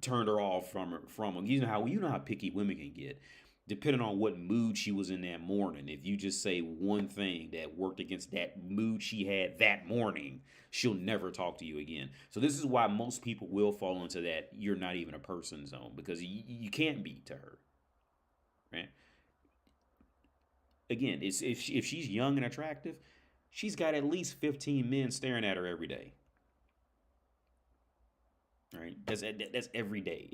turned her off from him. You know how picky women can get, depending on what mood she was in that morning. If you just say one thing that worked against that mood she had that morning, she'll never talk to you again. So this is why most people will fall into that "you're not even a person" zone, because you can't be to her, right? Again, if she's young and attractive, she's got at least 15 men staring at her every day. Right? That's every day.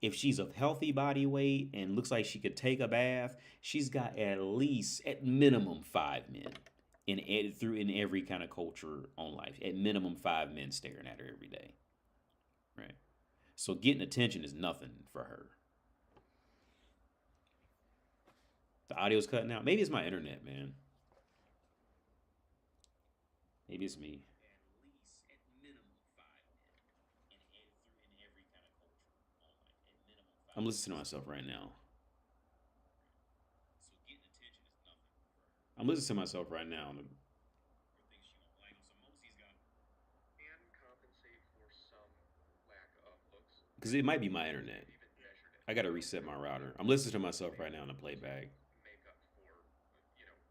If she's of healthy body weight and looks like she could take a bath, she's got at least at minimum 5 men in every kind of culture on life. At minimum 5 men staring at her every day. Right? So getting attention is nothing for her. The audio's cutting out. Maybe it's my internet, man. Maybe it's me. I'm listening to myself right now. I'm listening to myself right now. And compensate for some lack of looks. Because it might be my You internet. can't even measure it. I gotta reset my router. I'm listening to myself right now in the playback. Make up for,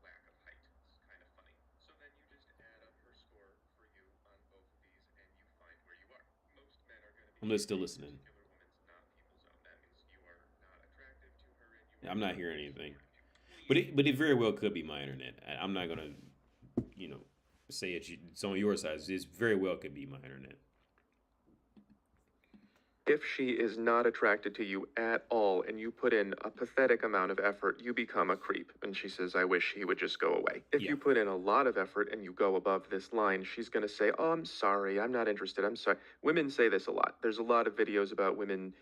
lack of height. It's kind of funny. So then you just add up her score for you on both of these and you find where you are. Most men are going to be I'm still a listening. particular woman's not people zone. That means you are not attractive to her and you Yeah, are I'm not not hearing really anything. supportive to you. But it very well could be my internet. I'm not gonna, you know, say it's on your side. It very well could be my internet. If she is not attracted to you at all and you put in a pathetic amount of effort, you become a creep. And she says, I wish he would just go away. If Yeah. you put in a lot of effort and you go above this line, she's going to say, oh, I'm sorry. I'm not interested. I'm sorry. Women say this a lot. There's a lot of videos about women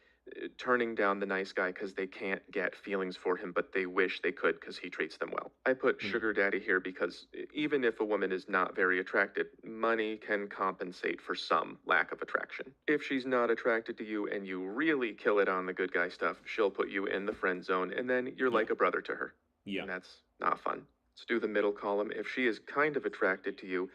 turning down the nice guy because they can't get feelings for him, but they wish they could because he treats them well. I put Mm. sugar daddy here because even if a woman is not very attracted, money can compensate for some lack of attraction. If she's not attracted to you and you really kill it on the good guy stuff, she'll put you in the friend zone and then you're Yeah. like a brother to her. Yeah. And that's not fun. Let's do the middle column. If she is kind of attracted to you,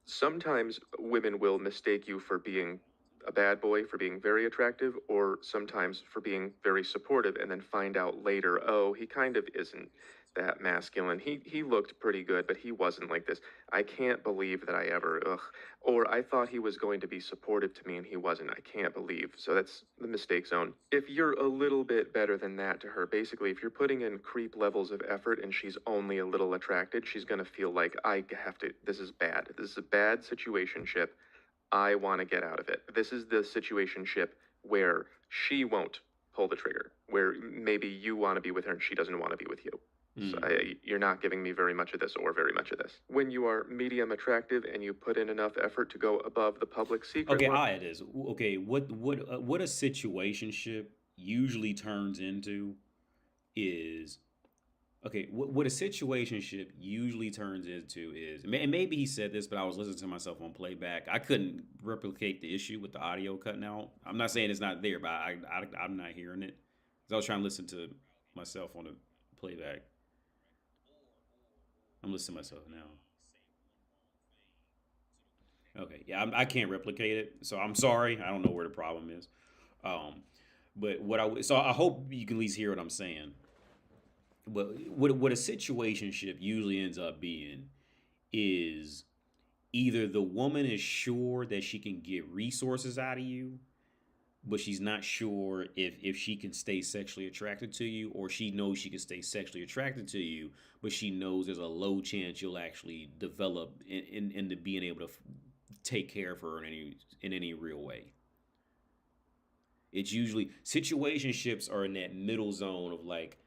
sometimes women will mistake you for being a bad boy, for being very attractive, or sometimes for being very supportive, and then find out later, oh, he kind of isn't that masculine. He looked pretty good, but he wasn't like this. I can't believe that I ever, ugh. Or I thought he was going to be supportive to me and he wasn't. I can't believe. So that's the mistake zone. If you're a little bit better than that to her, basically, if you're putting in creep levels of effort and she's only a little attracted, she's going to feel like, I have to, this is bad. This is a bad situationship. I want to get out of it. This is the situationship where she won't pull the trigger, where maybe you want to be with her and she doesn't want to be with you. So you're not giving me very much of this or very much of this. When you are medium attractive and you put in enough effort to go above the public secret Okay, line, it is. Okay, what a situationship usually turns into is okay. What a situationship usually turns into is, and maybe he said this, but I was listening to myself on playback. I couldn't replicate the issue with the audio cutting out. I'm not saying it's not there, but I'm not hearing it because I was trying to listen to myself on the playback. I'm listening to myself now. Okay, yeah, I can't replicate it, so I'm sorry. I don't know where the problem is. Um, but so I hope you can at least hear what I'm saying. But what a situationship usually ends up being is either the woman is sure that she can get resources out of you, but she's not sure if she can stay sexually attracted to you, or she knows she can stay sexually attracted to you, but she knows there's a low chance you'll actually develop into being able to take care of her in any real way. It's usually situationships are in that middle zone of like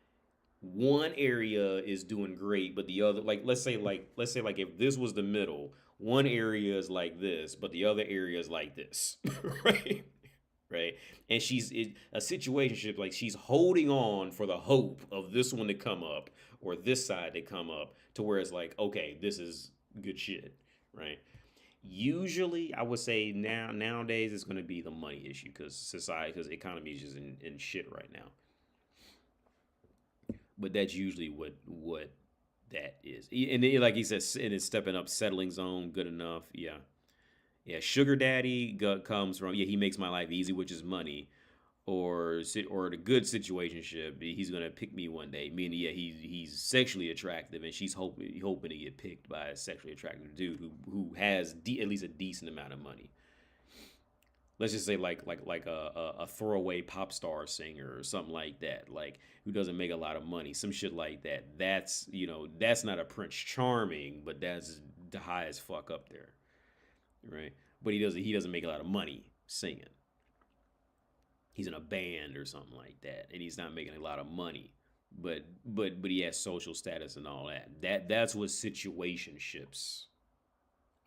one area is doing great, but the other, let's say if this was the middle, one area is like this, but the other area is like this, right? right? And she's in a situationship, like she's holding on for the hope of this one to come up or this side to come up to where it's like, okay, this is good shit, right? Usually, I would say nowadays it's going to be the money issue because society, because economy is just in shit right now. But that's usually what that is. And then, like he says, and it's stepping up, settling zone, good enough. Yeah, yeah. Sugar daddy comes from, yeah, he makes my life easy, which is money, or the good situationship. He's gonna pick me one day. Meaning, yeah, he's sexually attractive, and she's hoping to get picked by a sexually attractive dude who has at least a decent amount of money. Let's just say like a throwaway pop star singer or something like that, like who doesn't make a lot of money, some shit like that. That's not a Prince Charming, but that's the highest fuck up there, right? But he doesn't make a lot of money singing. He's in a band or something like that, and he's not making a lot of money. But he has social status and all that. That's what situationships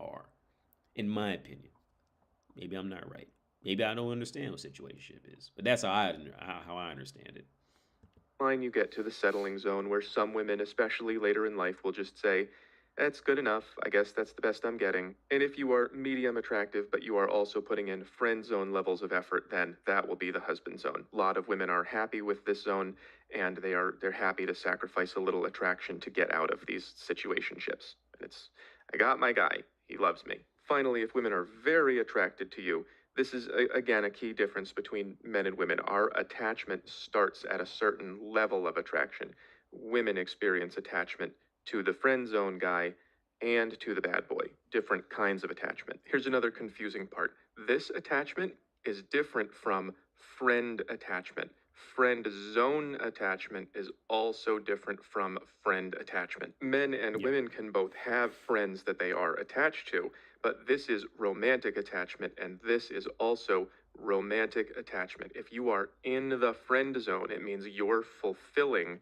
are, in my opinion. Maybe I'm not right. Maybe I don't understand what situationship is, but that's how I understand it. Line you get to the settling zone where some women, especially later in life, will just say, "That's good enough. I guess that's the best I'm getting." And if you are medium attractive, but you are also putting in friend zone levels of effort, then that will be the husband zone. A lot of women are happy with this zone, and they're happy to sacrifice a little attraction to get out of these situationships. And it's, I got my guy. He loves me. Finally, if women are very attracted to you, this is again a key difference between men and women. Our attachment starts at a certain level of attraction. Women experience attachment to the friend zone guy and to the bad boy. Different kinds of attachment. Here's another confusing part. This attachment is different from friend attachment. Friend zone attachment is also different from friend attachment. Men and Yeah, women can both have friends that they are attached to, but this is romantic attachment, and this is also romantic attachment. If you are in the friend zone, it means you're fulfilling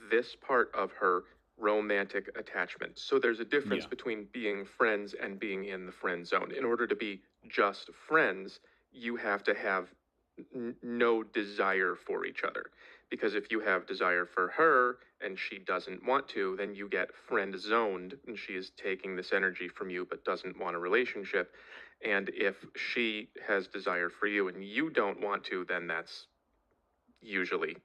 this part of her romantic attachment. So there's a difference yeah, between being friends and being in the friend zone. In order to be just friends, you have to have no desire for each other. Because if you have desire for her and she doesn't want to, then you get friend zoned and she is taking this energy from you but doesn't want a relationship. And if she has desire for you and you don't want to, then that's usually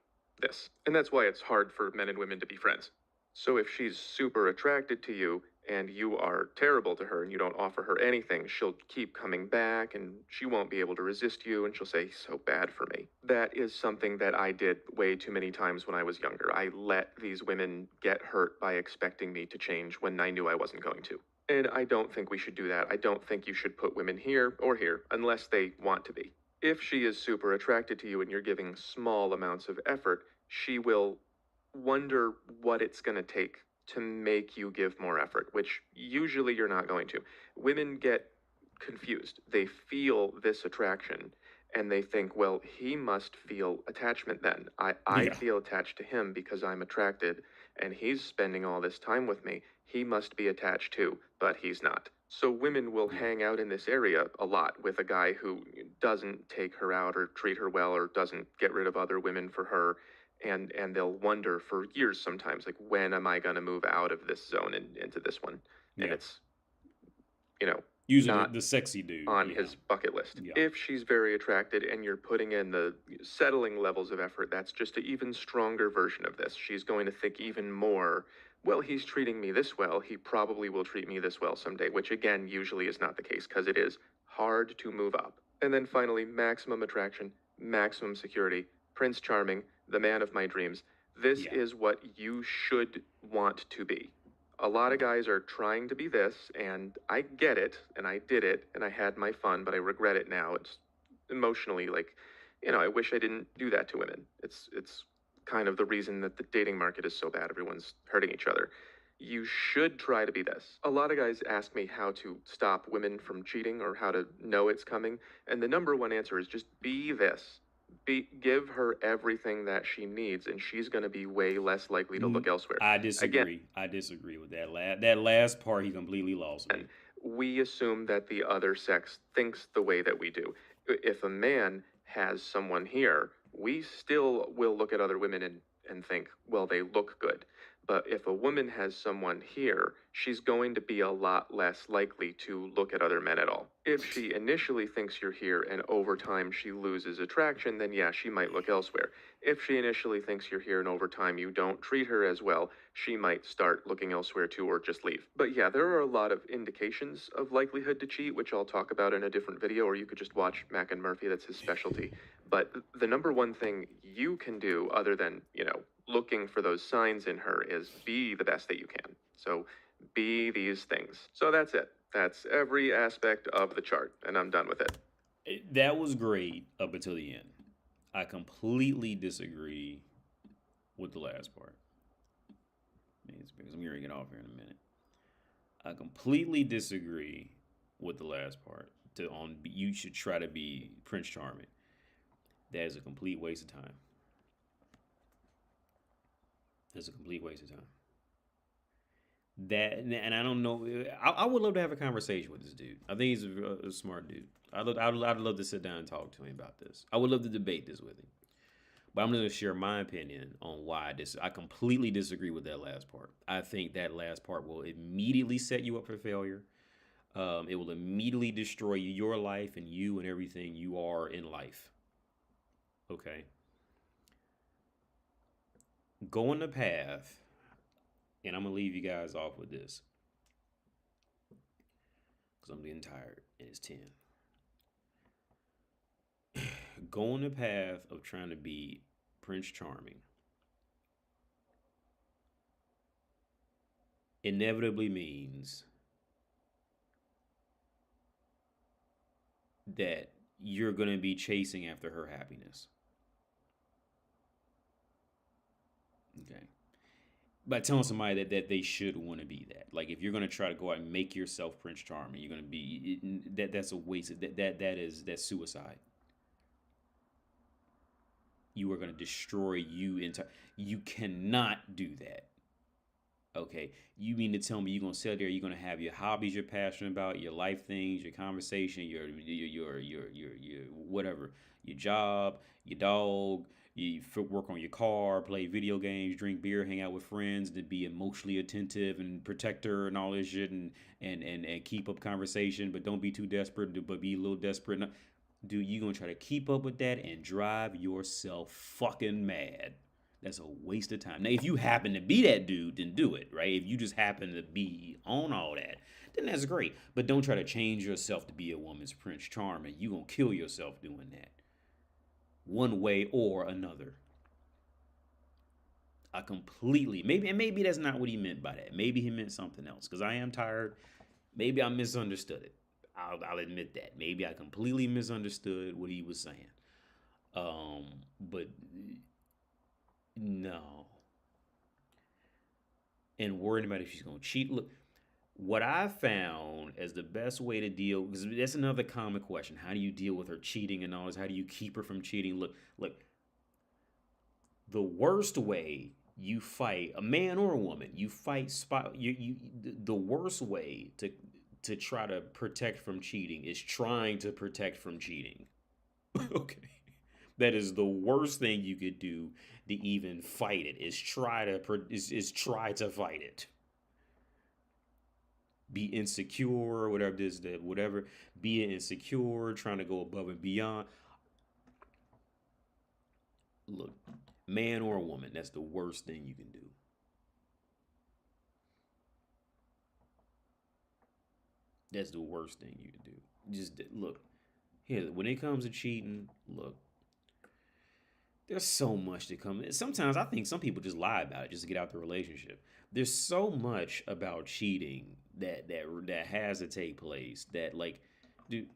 this. And that's why it's hard for men and women to be friends. So if she's super attracted to you and you are terrible to her and you don't offer her anything, she'll keep coming back and she won't be able to resist you and she'll say, "So bad for me." That is something that I did way too many times when I was younger. I let these women get hurt by expecting me to change when I knew I wasn't going to. And I don't think we should do that. I don't think you should put women here or here unless they want to be. If she is super attracted to you and you're giving small amounts of effort, she will wonder what it's going to take to make you give more effort, which usually you're not going to. Women get confused. They feel this attraction and they think, well, he must feel attachment then. I yeah, feel attached to him because I'm attracted and he's spending all this time with me. He must be attached too, but he's not. So women will yeah, hang out in this area a lot with a guy who doesn't take her out or treat her well or doesn't get rid of other women for her, and they'll wonder for years sometimes, like, when am I going to move out of this zone and into this one? And yeah. it's, you know, Usually not the sexy dude. on Yeah, his bucket list. yeah, If she's very attracted and you're putting in the settling levels of effort, that's just an even stronger version of this. She's going to think even more, well, he's treating me this well, he probably will treat me this well someday, which again usually is not the case because it is hard to move up. And then finally, maximum attraction, maximum security, Prince Charming, the man of my dreams. This yeah, is what you should want to be. A lot of guys are trying to be this, and I get it, and I did it, and I had my fun, but I regret it now. It's emotionally like, I wish I didn't do that to women. It's kind of the reason that the dating market is so bad. Everyone's hurting each other. You should try to be this. A lot of guys ask me how to stop women from cheating or how to know it's coming, and the number one answer is just be this. Give her everything that she needs, and she's going to be way less likely to look elsewhere. I Again, disagree. I disagree with that last part. He completely lost me. we assume that the other sex thinks the way that we do. If a man has someone here, we still will look at other women and think, well, they look good. But if a woman has someone here, she's going to be a lot less likely to look at other men at all. If she initially thinks you're here and over time she loses attraction, then yeah, she might look elsewhere. If she initially thinks you're here and over time you don't treat her as well, she might start looking elsewhere too or just leave. But yeah, there are a lot of indications of likelihood to cheat, which I'll talk about in a different video, or you could just watch Mac and Murphy, that's his specialty. But the number one thing you can do, other than, looking for those signs in her, is be the best that you can. So be these things. So that's it. That's every aspect of the chart, and I'm done with it. That was great up until the end. I completely disagree with the last part. Because I'm going to get off here in a minute. I completely disagree with the last part. You should try to be Prince Charming. That is a complete waste of time. That's a complete waste of time. And I don't know. I would love to have a conversation with this dude. I think he's a smart dude. I'd love to sit down and talk to him about this. I would love to debate this with him. But I'm going to share my opinion on why I completely disagree with that last part. I think that last part will immediately set you up for failure. It will immediately destroy your life and you and everything you are in life. Okay. Go on the path, and I'm going to leave you guys off with this, because I'm getting tired, and it's 10. Go on the path of trying to be Prince Charming inevitably means that you're going to be chasing after her happiness. Okay. By telling somebody that they should want to be that. Like, if you're going to try to go out and make yourself Prince Charming, you're going to be that's a waste. That's suicide. You are going to destroy you. You cannot do that. Okay, you mean to tell me you're gonna sit there? You're gonna have your hobbies you're passionate about, your life things, your conversation, your whatever, your job, your dog. You work on your car, play video games, drink beer, hang out with friends, to be emotionally attentive and protect her and all this shit, and keep up conversation, but don't be too desperate, but be a little desperate. Dude, you gonna try to keep up with that and drive yourself fucking mad. That's a waste of time. Now, if you happen to be that dude, then do it, right? If you just happen to be on all that, then that's great. But don't try to change yourself to be a woman's Prince Charming. You gonna kill yourself doing that, one way or another. I completely maybe that's not what he meant by that. Maybe he meant something else. Because I am tired. Maybe I misunderstood it. I'll admit that. Maybe I completely misunderstood what he was saying. But no. And worrying about if she's gonna cheat. Look, what I found as the best way to deal, because that's another common question. How do you deal with her cheating and all this? How do you keep her from cheating? Look, the worst way you fight a man or a woman, you fight spot. The worst way to try to protect from cheating is trying to protect from cheating. Okay. That is the worst thing you could do to even fight it. Is try to fight it. Be insecure, whatever this, that, whatever. Being insecure, trying to go above and beyond. Look, man or woman, that's the worst thing you can do. That's the worst thing you can do. Just look. Here, when it comes to cheating, look. There's so much to come. Sometimes I think some people just lie about it just to get out the relationship. There's so much about cheating that has to take place that, like, dude,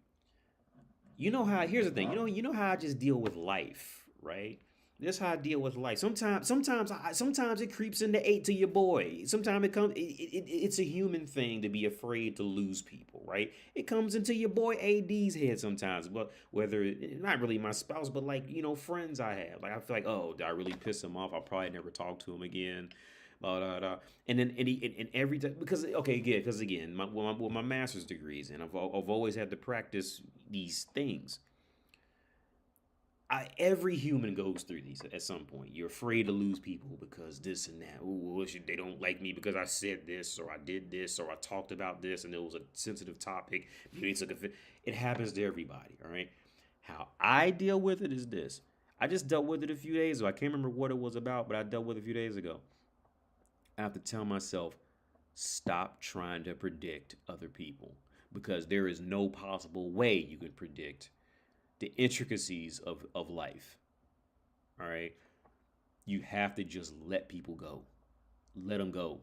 you know how, here's the thing. You know how I just deal with life, right? That's how I deal with life. Sometimes it creeps into your boy. Sometimes it's a human thing to be afraid to lose people, right? It comes into your boy AD's head sometimes. But whether not really my spouse, but like friends I have. Like I feel like, oh, did I really piss him off? I'll probably never talk to him again. Blah, blah, blah. And then and every time because again, my master's degrees and I've always had to practice these things. every human goes through these at some point. You're afraid to lose people because this and that. Ooh, they don't like me because I said this or I did this or I talked about this and it was a sensitive topic. Maybe it's it happens to everybody. All right. How I deal with it is this. I just dealt with it a few days ago. I can't remember what it was about, but I dealt with it a few days ago. I have to tell myself, stop trying to predict other people because there is no possible way you can predict the intricacies of life. All right. You have to just let people go. Let them go.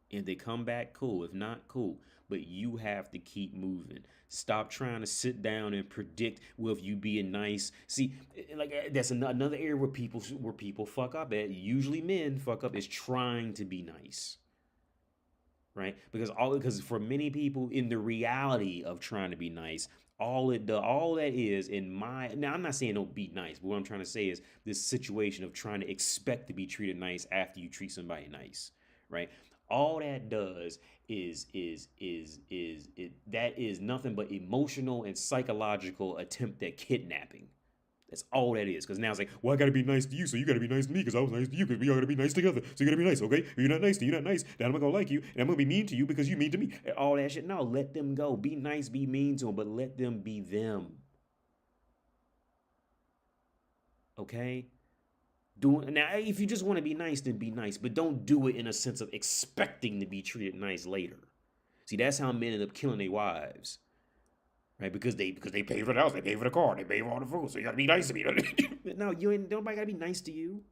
If they come back, cool. If not, cool. But you have to keep moving. Stop trying to sit down and predict. Well, if you being nice, see, like that's another area where people fuck up. At usually men fuck up is trying to be nice, right? Because for many people, in the reality of trying to be nice, all that is in my now I'm not saying don't be nice, but what I'm trying to say is this situation of trying to expect to be treated nice after you treat somebody nice, right? All that does is that is nothing but emotional and psychological attempt at kidnapping. That's all that is. Because now it's like, well, I got to be nice to you, so you got to be nice to me because I was nice to you because we all got to be nice together. So you got to be nice, okay? If you're not nice, then you're not nice. Then I'm not going to like you, and I'm going to be mean to you because you mean to me. And all that shit. No, let them go. Be nice, be mean to them, but let them be them. Okay? Now, if you just want to be nice, then be nice, but don't do it in a sense of expecting to be treated nice later. See, that's how men end up killing their wives, right? Because they pay for the house, they pay for the car, they pay for all the food, so you gotta be nice to me. No, you ain't. Nobody gotta be nice to you.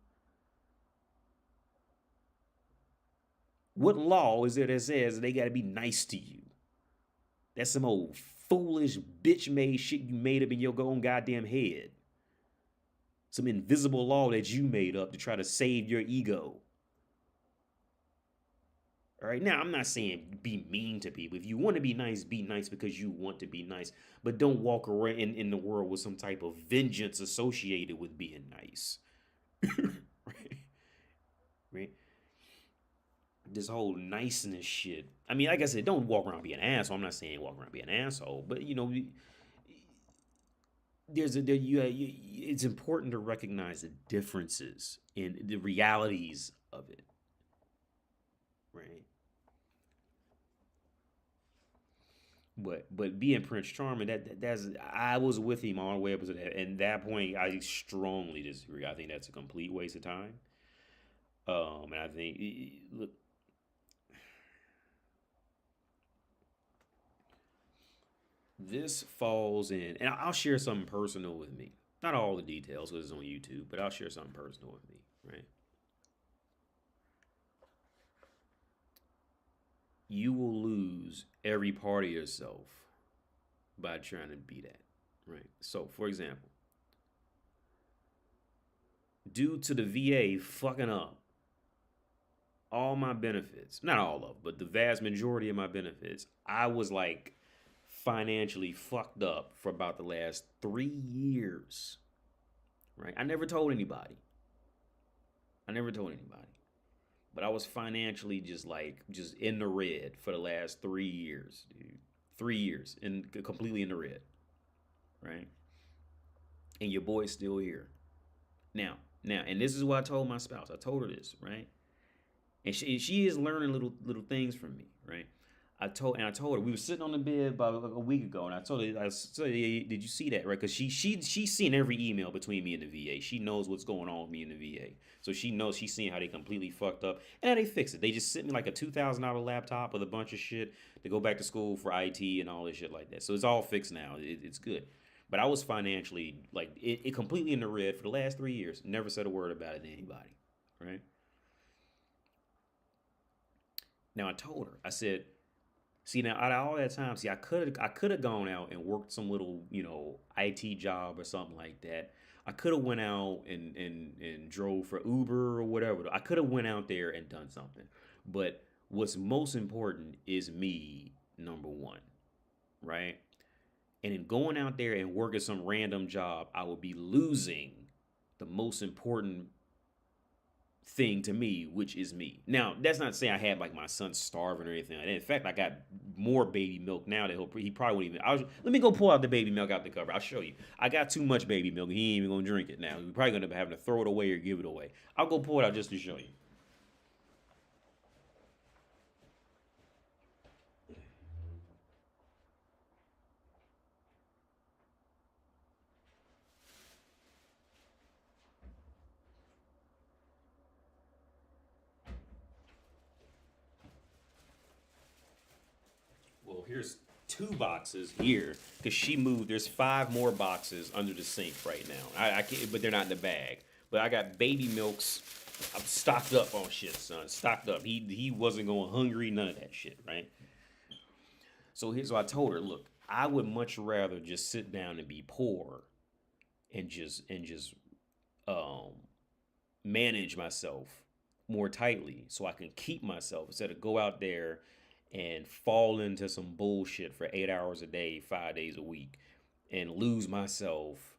What law is there that says they gotta be nice to you? That's some old foolish bitch made shit you made up in your own goddamn head. Some invisible law that you made up to try to save your ego. All right, now I'm not saying be mean to people. If you want to be nice because you want to be nice. But don't walk around in the world with some type of vengeance associated with being nice. Right? Right? This whole niceness shit. I mean, like I said, don't walk around being an asshole. I'm not saying walk around being an asshole, but it's important to recognize the differences in the realities of it, right? But being Prince Charming, that's I was with him all the way up to that. And that point, I strongly disagree. I think that's a complete waste of time. And I think look, this falls in, and I'll share something personal with me. Not all the details because it's on YouTube, but I'll share something personal with me. Right? You will lose every part of yourself by trying to be that. Right? So, for example, due to the VA fucking up all my benefits, not all of them, but the vast majority of my benefits, I was like financially fucked up for about the last 3 years. Right? I never told anybody. I never told anybody. But I was financially just in the red for the last 3 years, dude. 3 years and completely in the red. Right? And your boy's still here. Now, and this is what I told my spouse. I told her this, right? And she is learning little things from me, right? I told her we were sitting on the bed about a week ago, and I said, hey, did you see that, right? Because she's seen every email between me and the VA. She knows what's going on with me and the VA, so she knows she's seeing how they completely fucked up and how they fixed it. They just sent me like a $2,000 laptop with a bunch of shit to go back to school for IT and all this shit like that. So it's all fixed now. It's good. But I was financially like it completely in the red for the last 3 years. Never said a word about it to anybody, right? Now I told her, I said, see now out of all that time, see I could have gone out and worked some little IT job or something like that. I could have went out and drove for Uber or whatever. I could have went out there and done something. But what's most important is me, number one, right? And in going out there and working some random job, I would be losing the most important thing to me, which is me. Now, that's not saying I had like my son starving or anything like that. In fact, I got more baby milk now that he probably won't even. Let me go pull out the baby milk out the cupboard. I'll show you. I got too much baby milk. He ain't even gonna drink it now. We're probably gonna be having to throw it away or give it away. I'll go pull it out just to show you. Well, here's two boxes here because she moved. There's five more boxes under the sink right now. I can't, but they're not in the bag. But I got baby milks. I'm stocked up on shit, son. Stocked up. He wasn't going hungry. None of that shit, right? So here's what I told her. Look, I would much rather just sit down and be poor, and just um manage myself more tightly so I can keep myself instead of go out there and fall into some bullshit for 8 hours a day, 5 days a week, and lose myself.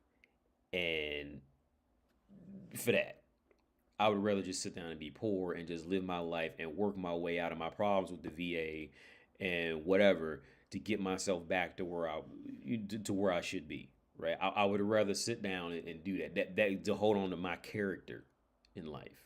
And for that, I would rather just sit down and be poor and just live my life and work my way out of my problems with the VA and whatever to get myself back to where I should be. Right? I would rather sit down and do that. That to hold on to my character in life.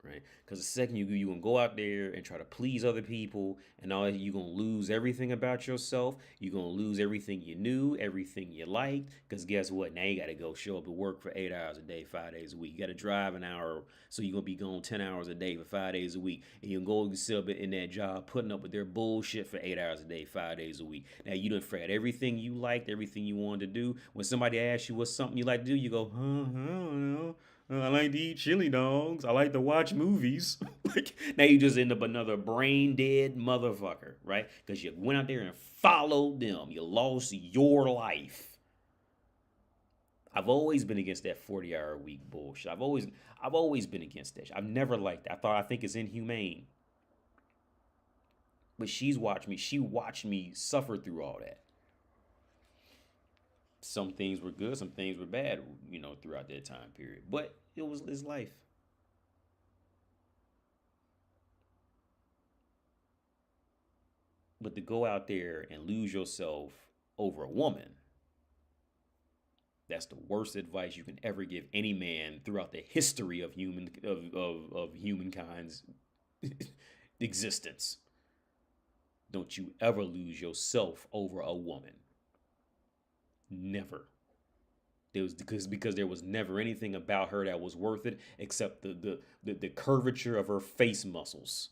Right? Because the second you gonna go out there and try to please other people, and all that, you gonna lose everything about yourself. You're gonna lose everything you knew, everything you liked. Because guess what? Now you gotta go show up to work for 8 hours a day, 5 days a week. You gotta drive an hour, so you're gonna be gone 10 hours a day for 5 days a week, and you can go sit up in that job putting up with their bullshit for 8 hours a day, 5 days a week. Now you done forgot everything you liked, everything you wanted to do. When somebody asks you what's something you like to do, you go, huh, I don't know. I like to eat chili dogs. I like to watch movies. Like now you just end up another brain dead motherfucker, right? Because you went out there and followed them. You lost your life. I've always been against that 40-hour week bullshit. I've always been against that. I've never liked that. I think it's inhumane. But she's watched me. She watched me suffer through all that. Some things were good, some things were bad, throughout that time period. But it was his life. But to go out there and lose yourself over a woman, that's the worst advice you can ever give any man throughout the history of humankind's existence. Don't you ever lose yourself over a woman. Never. There was because there was never anything about her that was worth it except the curvature of her face muscles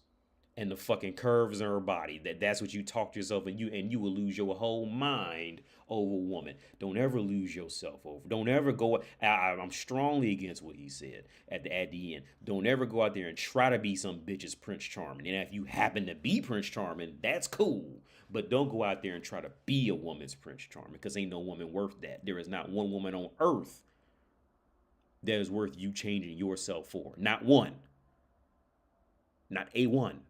and the fucking curves in her body. That's what you talk to yourself, and you will lose your whole mind over a woman. Don't ever lose yourself over. Don't ever go. I'm strongly against what he said at the end. Don't ever go out there and try to be some bitch's Prince Charming. And if you happen to be Prince Charming, that's cool. But don't go out there and try to be a woman's Prince Charming, because ain't no woman worth that. There is not one woman on earth that is worth you changing yourself for. Not one. Not a one.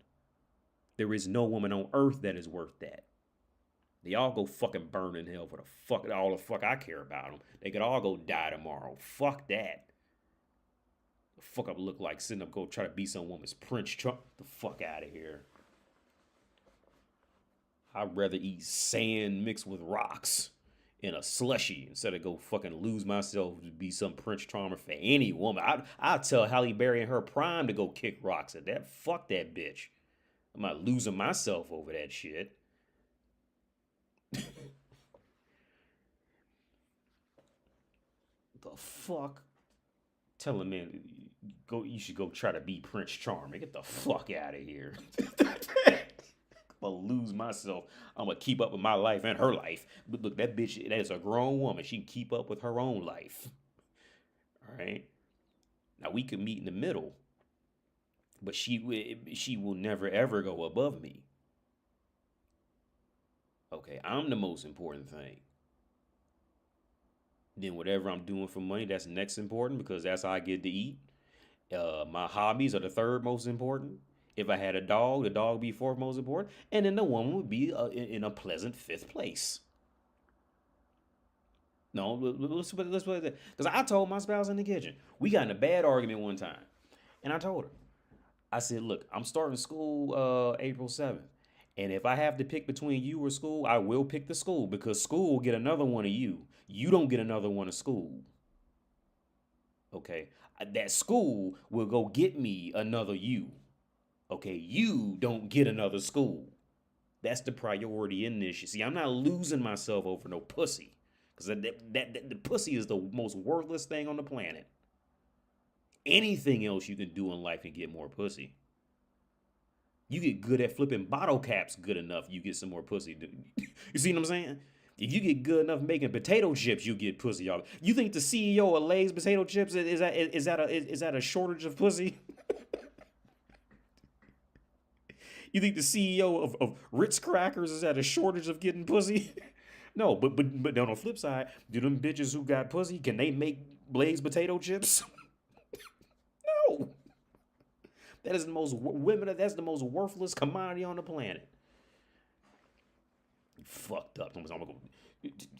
There is no woman on earth that is worth that. They all go fucking burn in hell for all the fuck I care about them. They could all go die tomorrow. Fuck that. The fuck I look like sitting up go try to be some woman's Prince Charming. The fuck out of here. I'd rather eat sand mixed with rocks in a slushy instead of go fucking lose myself to be some Prince Charmer for any woman. I'd tell Halle Berry in her prime to go kick rocks at that. Fuck that bitch. I'm not losing myself over that shit. The fuck? Tell him, man, you should go try to be Prince Charming. Get the fuck out of here. I'm gonna lose myself. I'm gonna keep up with my life and her life. But look, that bitch, that is a grown woman. She can keep up with her own life. All right. Now we can meet in the middle, but she will never ever go above me. Okay, I'm the most important thing. Then whatever I'm doing for money, that's next important because that's how I get to eat. My hobbies are the third most important. If I had a dog, the dog would be fourth most important, and then the woman would be in a pleasant fifth place. No, let's put it because I told my spouse in the kitchen we got in a bad argument one time, and I told her, I said, look, I'm starting school April 7th. And if I have to pick between you or school, I will pick the school because school will get another one of you. You don't get another one of school. Okay. That school will go get me another you. Okay. You don't get another school. That's the priority in this shit. See, I'm not losing myself over no pussy. Because the pussy is the most worthless thing on the planet. Anything else you can do in life and get more pussy. You get good at flipping bottle caps good enough, you get some more pussy. You see what I'm saying? If you get good enough making potato chips, you get pussy. Y'all. You think the CEO of Lay's potato chips is that a shortage of pussy? You think the CEO of Ritz Crackers is at a shortage of getting pussy? No, but on the flip side, do them bitches who got pussy, can they make Lay's potato chips? No. That is the most women. That's the most worthless commodity on the planet. You fucked up.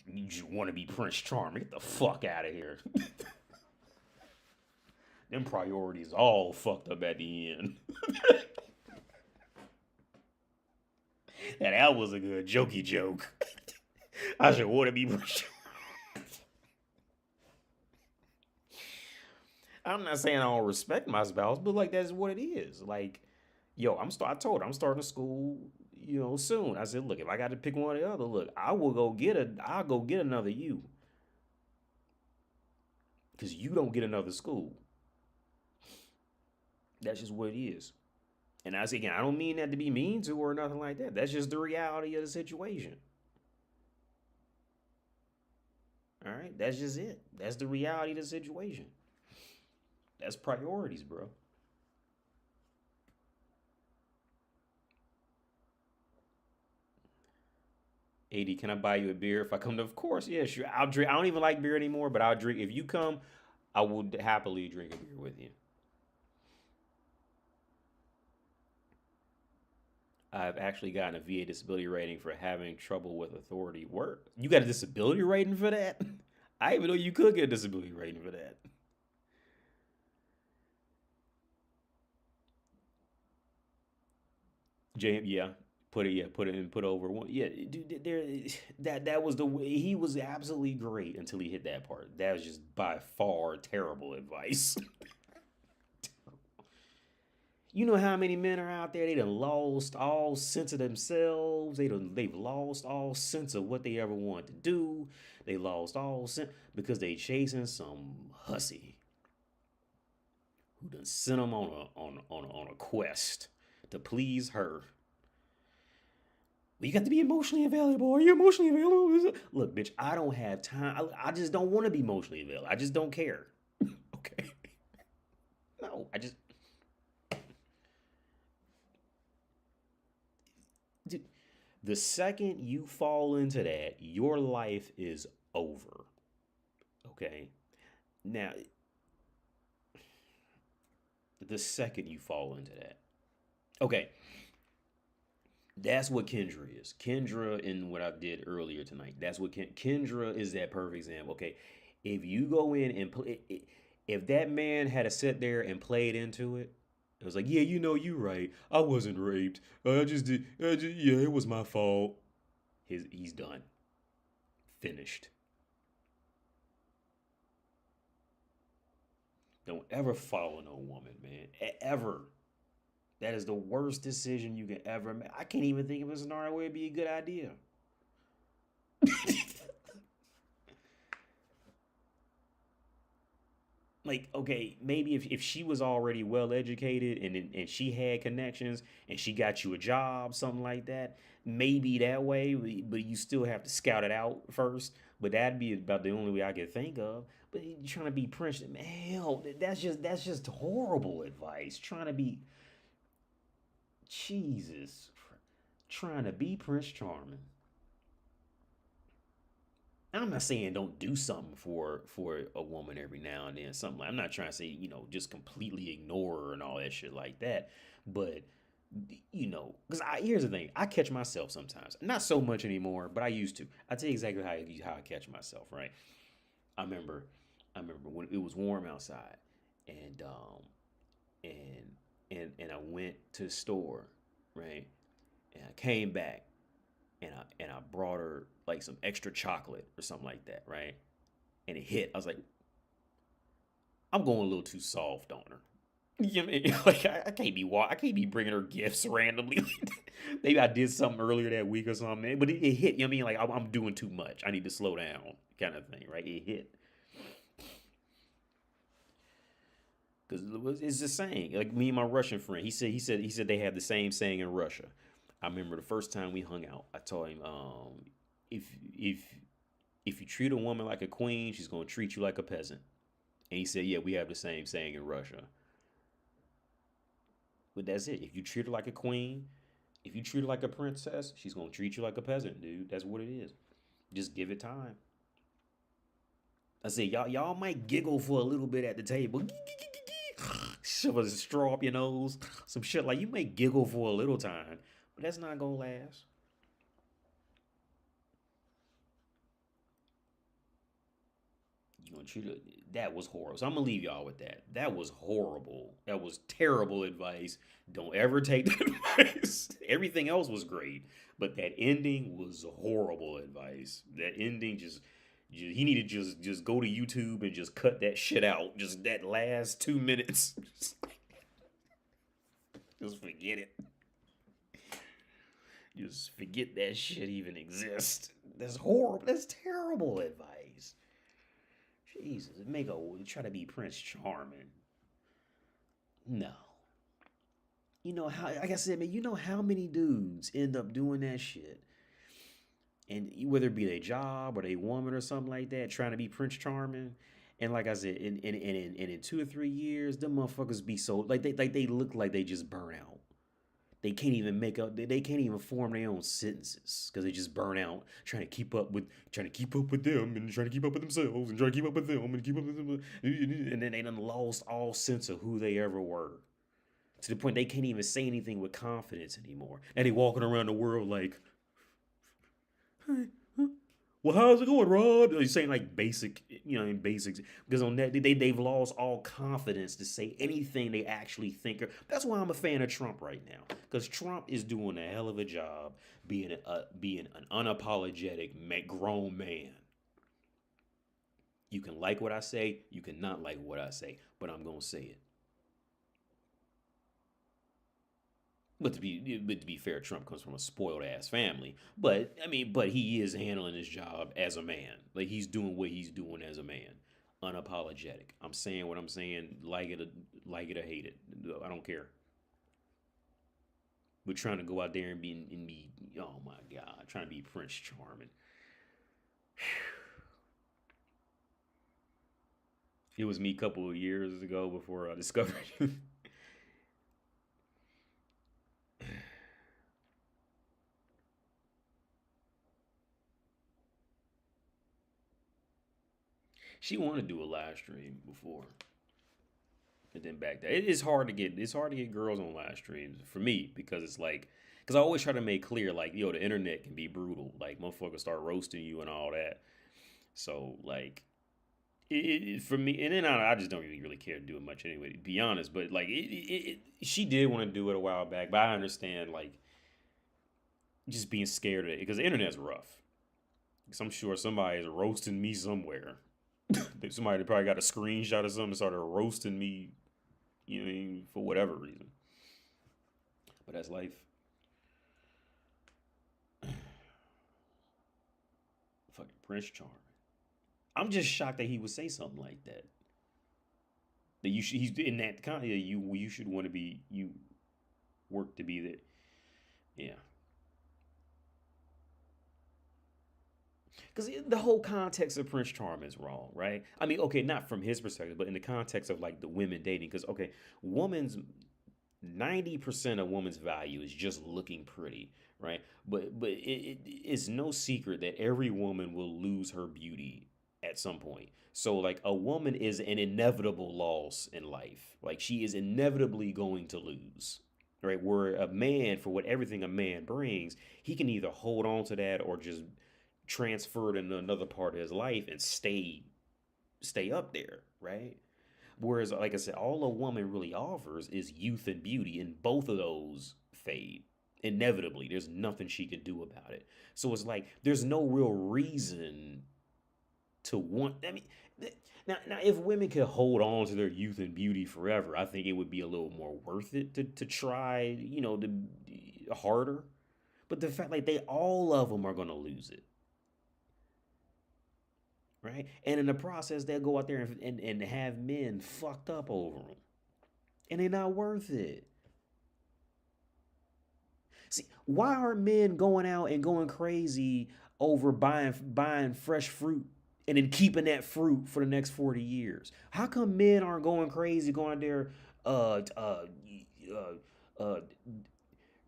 You want to be Prince Charming? Get the fuck out of here. Them priorities all fucked up at the end. And that was a good jokey joke. I should want to be Prince Charming. I'm not saying I don't respect my spouse, but like that's what it is. Like, yo, I told her I'm starting school, soon. I said, look, if I got to pick one or the other, look, I'll go get another you. Cause you don't get another school. That's just what it is. And I say again, I don't mean that to be mean to her or nothing like that. That's just the reality of the situation. All right, that's just it. That's the reality of the situation. That's priorities, bro. AD, can I buy you a beer if I come to? Of course, yeah, sure. I'll drink. I don't even like beer anymore, but I'll drink. If you come, I will happily drink a beer with you. I've actually gotten a VA disability rating for having trouble with authority work. You got a disability rating for that? I didn't even know you could get a disability rating for that. James, yeah, put over one. Yeah, dude, that was the way he was absolutely great until he hit that part. That was just by far terrible advice. You know how many men are out there? They done lost all sense of themselves. They've lost all sense of what they ever wanted to do. They lost all sense because they chasing some hussy who done sent them on a quest to please her. Well, you got to be emotionally available. Are you emotionally available? Look, bitch, I don't have time. I just don't want to be emotionally available. I just don't care. Okay. No, I just. Dude, the second you fall into that, your life is over. Okay. Now, the second you fall into that. Okay. That's what Kendra is. Kendra, in what I did earlier tonight, that's what Kendra is, that perfect example. Okay, if you go in and play, if that man had to sit there and played into it, it was like, yeah, you right. I wasn't raped. Yeah, it was my fault. He's done, finished. Don't ever follow no woman, man. Ever. That is the worst decision you can ever make. I can't even think of a scenario where it'd be a good idea. Like, okay, maybe if she was already well educated and she had connections and she got you a job, something like that, maybe that way, but you still have to scout it out first. But that'd be about the only way I could think of. But you're trying to be Prince, man, hell, that's just horrible advice. Trying to be Jesus, trying to be Prince Charming. I'm not saying don't do something for a woman every now and then. Something I'm not trying to say just completely ignore her and all that shit like that. But because here's the thing, I catch myself sometimes, not so much anymore, but I used to. I tell you exactly how I catch myself, right? I remember, I remember when it was warm outside, and and and I went to the store, right? And I came back, and I brought her like some extra chocolate or something like that, right? And it hit. I was like, I'm going a little too soft on her. You know what I mean? Like I can't be I can't be bringing her gifts randomly. Maybe I did something earlier that week or something, but it hit. You know what I mean? Like I'm doing too much. I need to slow down, kind of thing, right? It hit because it's the saying. Like me and my Russian friend, he said they have the same saying in Russia. I remember the first time we hung out. I told him, if if if you treat a woman like a queen, she's gonna treat you like a peasant. And he said, yeah, we have the same saying in Russia. But that's it. If you treat her like a queen, if you treat her like a princess, she's gonna treat you like a peasant, dude. That's what it is. Just give it time. I said, y'all might giggle for a little bit at the table. Shove a straw up your nose. Some shit like you may giggle for a little time, but that's not gonna last. You gonna treat it. That was horrible. So I'm gonna leave y'all with that. That was horrible. That was terrible advice. Don't ever take that advice. Everything else was great, but that ending was horrible advice. That ending just he needed to just go to YouTube and just cut that shit out. Just that last 2 minutes. Just forget it. Just forget that shit even exists. That's horrible. That's terrible advice. Jesus, make a try to be Prince Charming. No. You know how, like I said, man, you know how many dudes end up doing that shit. And whether it be their job or their woman or something like that, trying to be Prince Charming. And like I said, in 2 or 3 years, them motherfuckers be so like they look like they just burn out. They can't even make up. They can't even form their own sentences because they just burn out trying to keep up with them and trying to keep up with themselves and trying to keep up with them and keep up with them, and then they done lost all sense of who they ever were to the point they can't even say anything with confidence anymore. And they walking around the world like, hey, huh? Well, how's it going, Rod? He's saying like basic, in basics, because on that they've lost all confidence to say anything they actually think. That's why I'm a fan of Trump right now, because Trump is doing a hell of a job being an unapologetic grown man. You can like what I say, you cannot like what I say, but I'm gonna say it. But to be fair, Trump comes from a spoiled ass family. But I mean, but he is handling his job as a man. Like he's doing what he's doing as a man, unapologetic. I'm saying what I'm saying, like it or hate it. I don't care. We're trying to go out there and be. Oh my God, trying to be Prince Charming. It was me a couple of years ago before I discovered you. She wanted to do a live stream before, and then back there, it's hard to get girls on live streams for me because it's like because I always try to make clear like the internet can be brutal. Like motherfuckers start roasting you and all that. So like for me, and then I just don't really care to do it much anyway, to be honest. But like she did want to do it a while back, but I understand like just being scared of it because the internet's rough. Because I'm sure somebody is roasting me somewhere. Somebody probably got a screenshot of something and started roasting me, for whatever reason. But that's life. Fucking Prince Charming. I'm just shocked that he would say something like that. That he's in that kind of you should want to be you work to be there. Yeah, because the whole context of Prince Charming is wrong, right? I mean, okay, not from his perspective, but in the context of like the women dating. Because okay, woman's 90% of woman's value is just looking pretty, right? But it's no secret that every woman will lose her beauty at some point. So like a woman is an inevitable loss in life. Like she is inevitably going to lose. Right? Where a man, for what everything a man brings, he can either hold on to that or just transfer it into another part of his life and stay. stay up there, right? Whereas, like I said, all a woman really offers is youth and beauty, and both of those fade inevitably. There's nothing she can do about it. So it's like there's no real reason to want. I mean, now if women could hold on to their youth and beauty forever, I think it would be a little more worth it to try, harder. But the fact, like, they all of them are gonna lose it, right? And in the process, they'll go out there and have men fucked up over them, and they're not worth it. See, why are men going out and going crazy over buying fresh fruit and then keeping that fruit for the next 40 years? How come men aren't going crazy going out there uh uh uh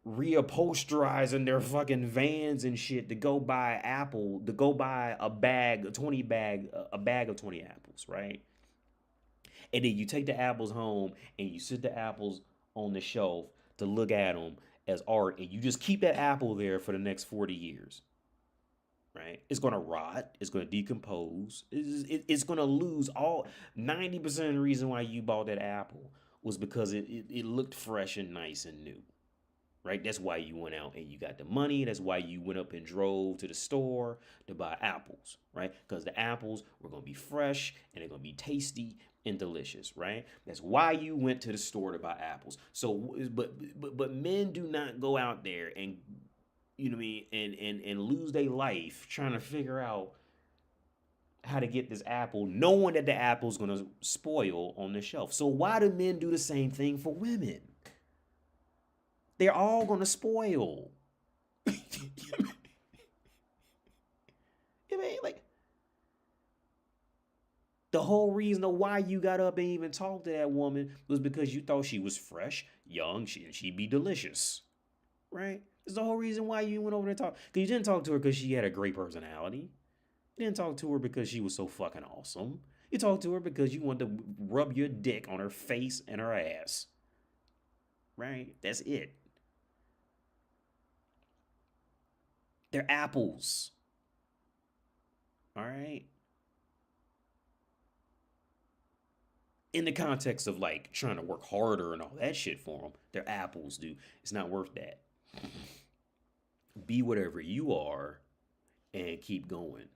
reupholsterizing their fucking vans and shit to go buy apple to go buy a bag of 20 apples, right? And then you take the apples home and you sit the apples on the shelf to look at them as art, and you just keep that apple there for the next 40 years, right? It's going to rot, it's going to decompose, it's going to lose all 90% of the reason why you bought that apple was because it looked fresh and nice and new, right? That's why you went out and you got the money. That's why you went up and drove to the store to buy apples, right? Because the apples were going to be fresh and they're going to be tasty and delicious, right? That's why you went to the store to buy apples. So, but men do not go out there and, you know what I mean, and lose their life trying to figure out how to get this apple, knowing that the apple's going to spoil on the shelf. So why do men do the same thing for women? They're all gonna spoil. I mean, like, the whole reason of why you got up and even talked to that woman was because you thought she was fresh, young, she'd be delicious, right? It's the whole reason why you went over there and talked. Because you didn't talk to her because she had a great personality. You didn't talk to her because she was so fucking awesome. You talked to her because you wanted to rub your dick on her face and her ass, right? That's it. They're apples. All right. In the context of like trying to work harder and all that shit for them, they're apples, dude. It's not worth that. Be whatever you are and keep going.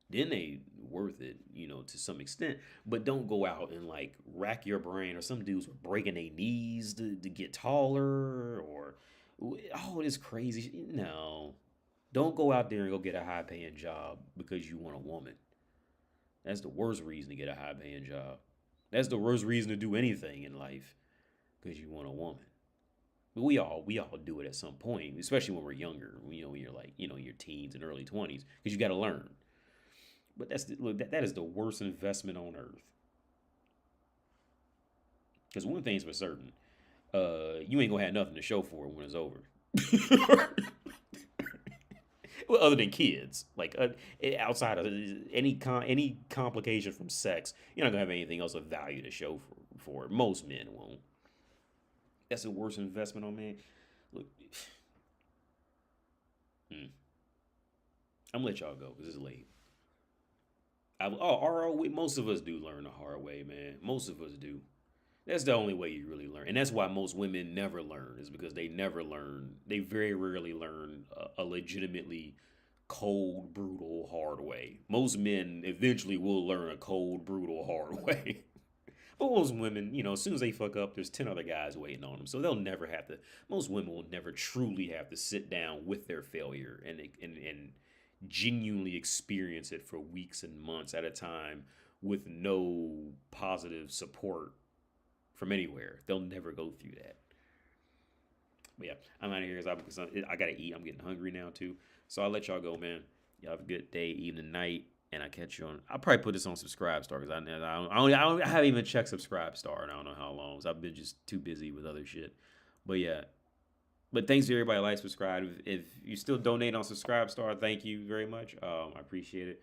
Then they worth it, to some extent. But don't go out and like rack your brain, or some dudes were breaking their knees to get taller, or all this crazy. No. Don't go out there and go get a high paying job because you want a woman. That's the worst reason to get a high paying job. That's the worst reason to do anything in life because you want a woman. But we all do it at some point, especially when we're younger. When you're like, your teens and early 20s, because you got to learn. But that is the worst investment on earth. Because one thing's for certain, you ain't gonna have nothing to show for it when it's over. Well, other than kids, like outside of any complication from sex, you're not gonna have anything else of value to show for it. Most men won't. That's the worst investment on man. Look, I'm gonna let y'all go because it's late. Most of us do learn the hard way, man. Most of us do. That's the only way you really learn, and that's why most women never learn. Is because they never learn. They very rarely learn a legitimately cold, brutal, hard way. Most men eventually will learn a cold, brutal, hard way. But most women, as soon as they fuck up, there's 10 other guys waiting on them. So they'll never have to. Most women will never truly have to sit down with their failure and genuinely experience it for weeks and months at a time with no positive support from anywhere. They'll never go through that. But yeah, I'm out of here because I gotta eat. I'm getting hungry now too. So I'll let y'all go, man. Y'all have a good day, evening, night, and I catch you on. I'll probably put this on Subscribe Star because I haven't even checked Subscribe Star and I don't know how long. So I've been just too busy with other shit. But yeah. But thanks to everybody like subscribe. If you still donate on Subscribe Star, thank you very much. I appreciate it.